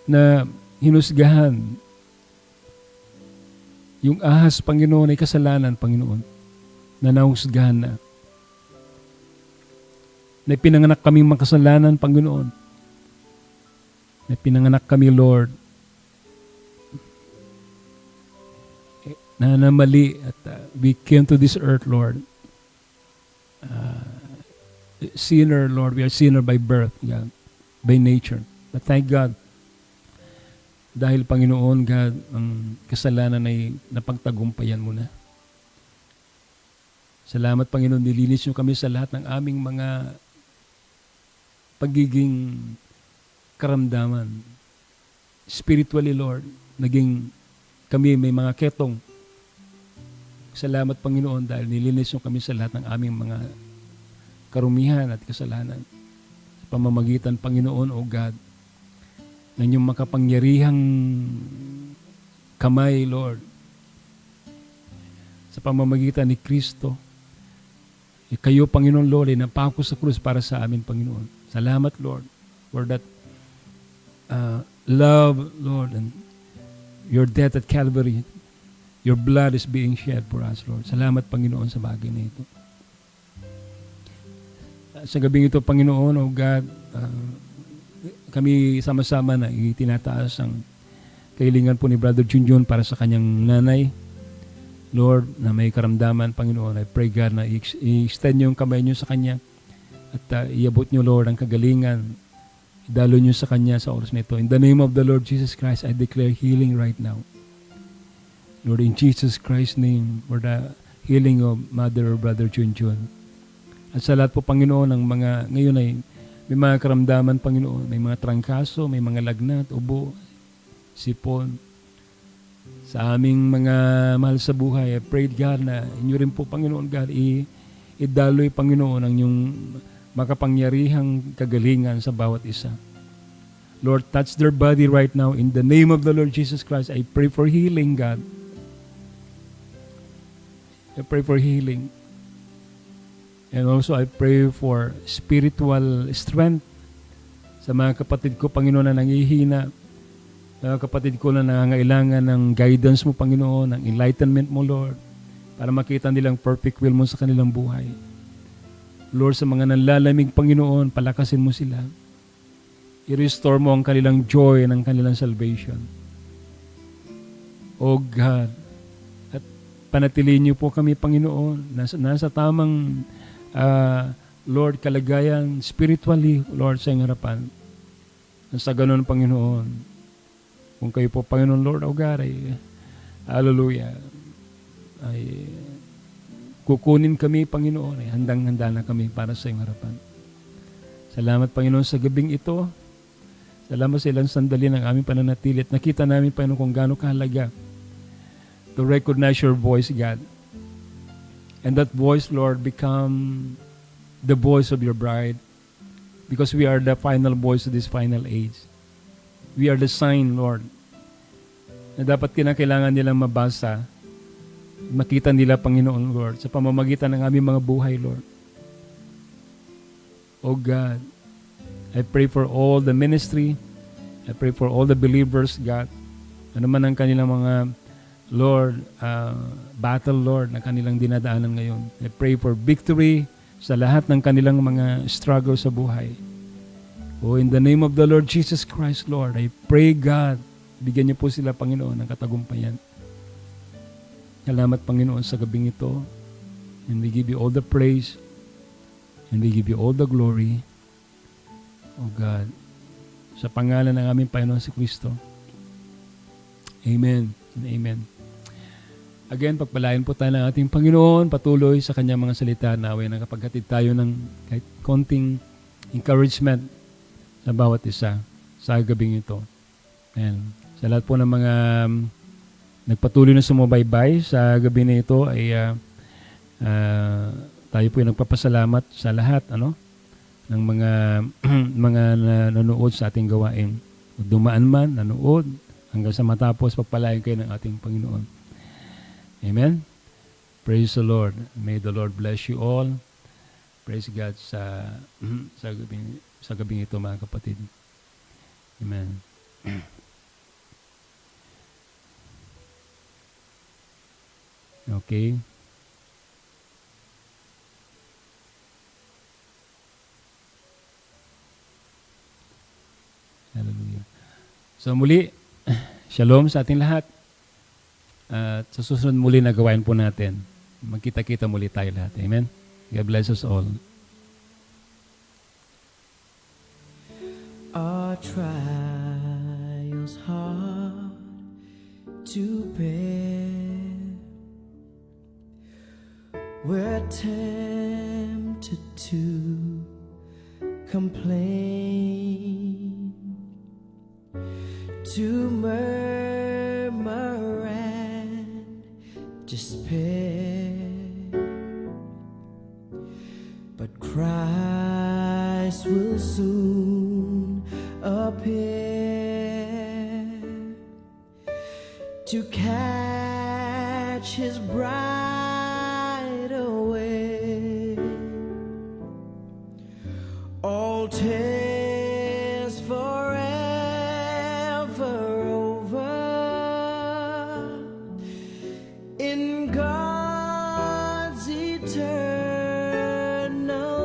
na hinusgahan. Yung ahas, Panginoon, ay kasalanan, Panginoon, na nahusgahan na. Na pinanganak kaming makasalanan, Panginoon. Na pinanganak kami, Lord, na mali at we came to this earth, Lord. Sinner, Lord. We are sinner by birth, God, by nature. But thank God, dahil, Panginoon, God, ang kasalanan ay napagtagumpayan mo na. Salamat, Panginoon, nilinis niyo kami sa lahat ng aming mga pagiging karamdaman. Spiritually, Lord, naging kami may mga ketong. Salamat, Panginoon, dahil nilinis niyo kami sa lahat ng aming mga karumihan at kasalanan. Sa pamamagitan, Panginoon, O God, ng inyong makapangyarihang kamay, Lord, sa pamamagitan ni Kristo, kayo, Panginoon, Lord, ay napako sa krus para sa amin, Panginoon. Salamat, Lord, for that love, Lord, and your death at Calvary. Your blood is being shed for us, Lord. Salamat, Panginoon, sa bagay na ito. Sa gabing ito, Panginoon, O God, kami sama-sama na itinataas ang kahilingan po ni Brother Junjun para sa kanyang nanay. Lord, na may karamdaman, Panginoon, I pray, God, na i-extend niyo yung kamay niyo sa kanya at iabot niyo, Lord, ang kagalingan. Idalo niyo sa kanya sa oras na ito. In the name of the Lord Jesus Christ, I declare healing right now. Lord, in Jesus Christ's name, for the healing of Mother or Brother Junjun. At sa lahat po, Panginoon, ng mga, ngayon ay may mga karamdaman, Panginoon, may mga trangkaso, may mga lagnat, ubo, sipon. Sa aming mga mahal sa buhay, I pray, God, na inyo rin po, Panginoon, God, idaloy, Panginoon, ang iyong makapangyarihang kagalingan sa bawat isa. Lord, touch their body right now in the name of the Lord Jesus Christ. I pray for healing, God. I pray for healing. And also I pray for spiritual strength sa mga kapatid ko, Panginoon, na nangihina. Mga kapatid ko na nangangailangan ng guidance mo, Panginoon, ng enlightenment mo, Lord, para makita nilang perfect will mo sa kanilang buhay. Lord, sa mga nanlalamig, Panginoon, palakasin mo sila. I-restore mo ang kanilang joy ng kanilang salvation. O God, at panatilihin niyo po kami, Panginoon, nasa tamang, Lord, kalagayan, spiritually, Lord, sa iyong harapan. Sa ganun, Panginoon, kung kayo po, Panginoon, Lord, O God, ay, hallelujah, ay, kukunin kami, Panginoon, ay handang-handa na kami para sa iyong harapan. Salamat, Panginoon, sa gabing ito. Salamat sa ilang sandali ng aming pananatili at nakita namin, Panginoon, kung gaano kahalaga to recognize your voice, God. And that voice, Lord, become the voice of your bride because we are the final voice of this final age. We are the sign, Lord, na dapat kinakailangan nilang mabasa, makita nila, Panginoon, Lord, sa pamamagitan ng aming mga buhay, Lord. Oh God, I pray for all the ministry. I pray for all the believers, God. Ano man ang kanilang mga, Lord, battle, Lord, na kanilang dinadaanan ngayon. I pray for victory sa lahat ng kanilang mga struggle sa buhay. Oh, in the name of the Lord Jesus Christ, Lord, I pray, God, bigyan niyo po sila, Panginoon, ng katagumpayan. Salamat, Panginoon, sa gabing ito. And we give you all the praise. And we give you all the glory. Oh God, sa pangalan ng aming Panginoon si Kristo. Amen and amen. Again, pagpalain po tayo ng ating Panginoon, patuloy sa kanyang mga salita, naway nakapaghatid tayo ng kahit konting encouragement sa bawat isa sa gabing ito. And sa lahat po ng mga nagpatuloy na sumubaybay sa gabi na ito ay tayo po ay nagpapasalamat sa lahat, ng mga mga nanonood sa ating gawain. Dumaan man, nanood, hanggang sa matapos, pagpalain kayo ng ating Panginoon. Amen? Praise the Lord. May the Lord bless you all. Praise God sa gabing ito, mga kapatid. Amen. Okay. Hallelujah. So muli, shalom sa ating lahat. At sa susunod muli na gawain po natin, magkita-kita muli tayo lahat. Amen? God bless us all. Our trials hard to bear. We're tempted to complain, to murmur and despair. But Christ will soon appear to catch his bride away. All tears forever over in God's eternal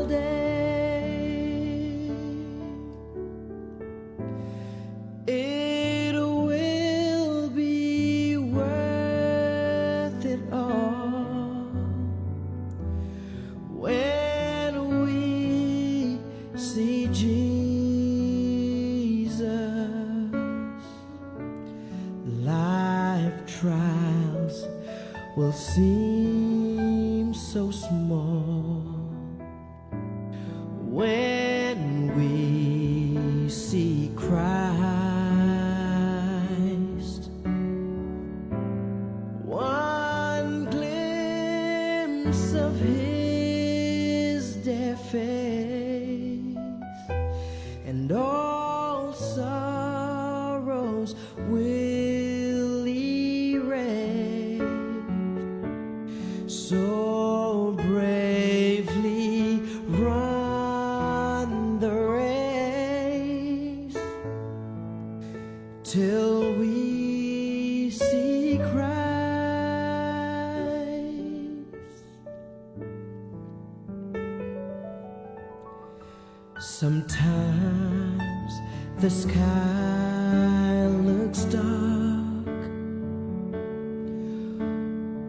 day. It will be worth it all when we see Jesus. Life trials will seem so small when we see Christ. One glimpse of Him face, and all sorrows will erase. So bravely run the race till we see Christ. Sometimes the sky looks dark,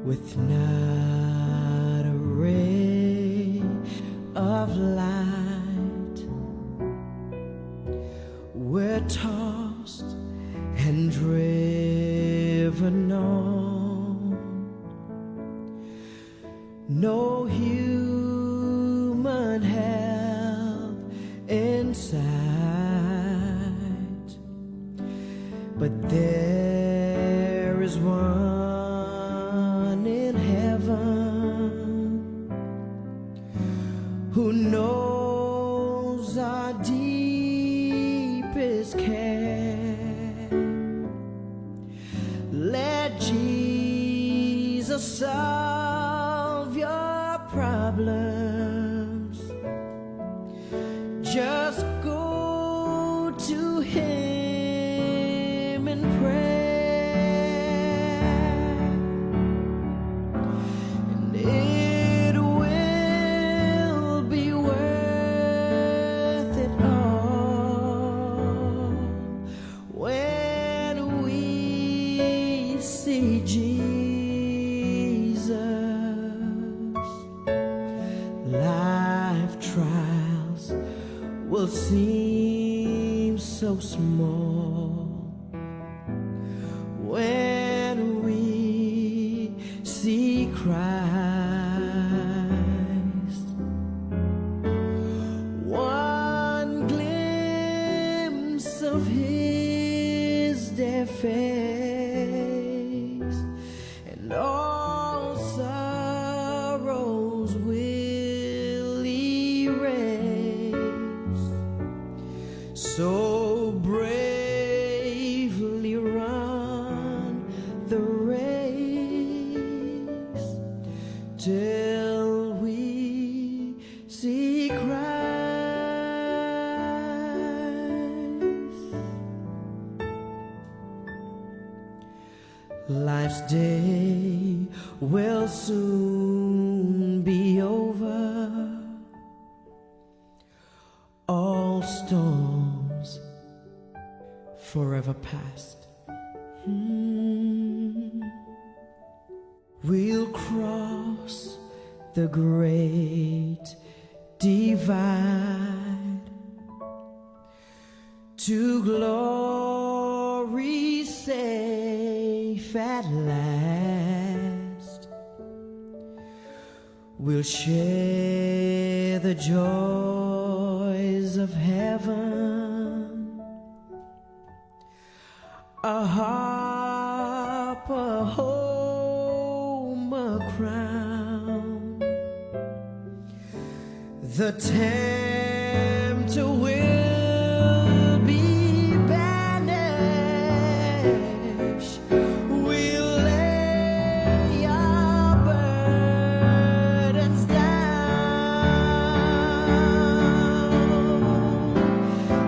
with not a ray of light. We're tossed and driven on, no human help in sight, but there is one in heaven who knows our deepest care. Let Jesus solve your problems. Just go to Him in prayer, and it will be worth it all when we see Jesus. Life trials will seem so small when we see Christ. One glimpse of His dear face, and all sorrows will erase. So bravely run the race till we see Christ. Life's day will soon be over. All storms forever past. We'll cross the great divide to glory safe at last. We'll share the joys of heaven, a harp, a home, a crown. The tempter will be banished. We'll lay our burdens down,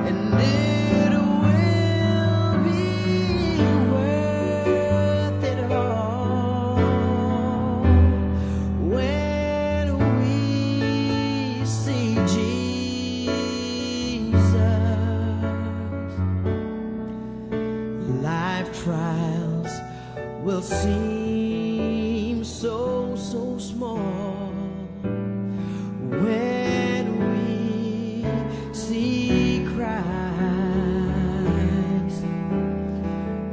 and it will be worth it all when we see Jesus. Life trials will seem so small when we see Christ.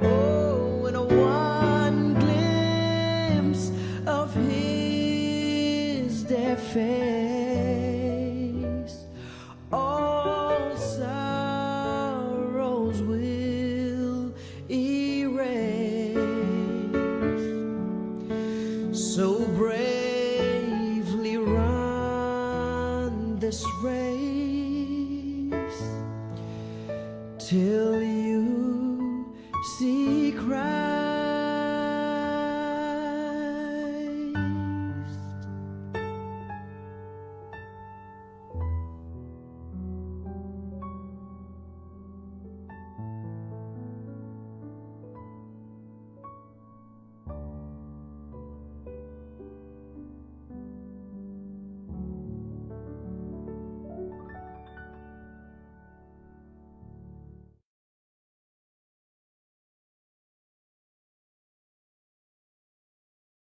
Oh, and one glimpse of His dear face, all sorrows will erase. So brave see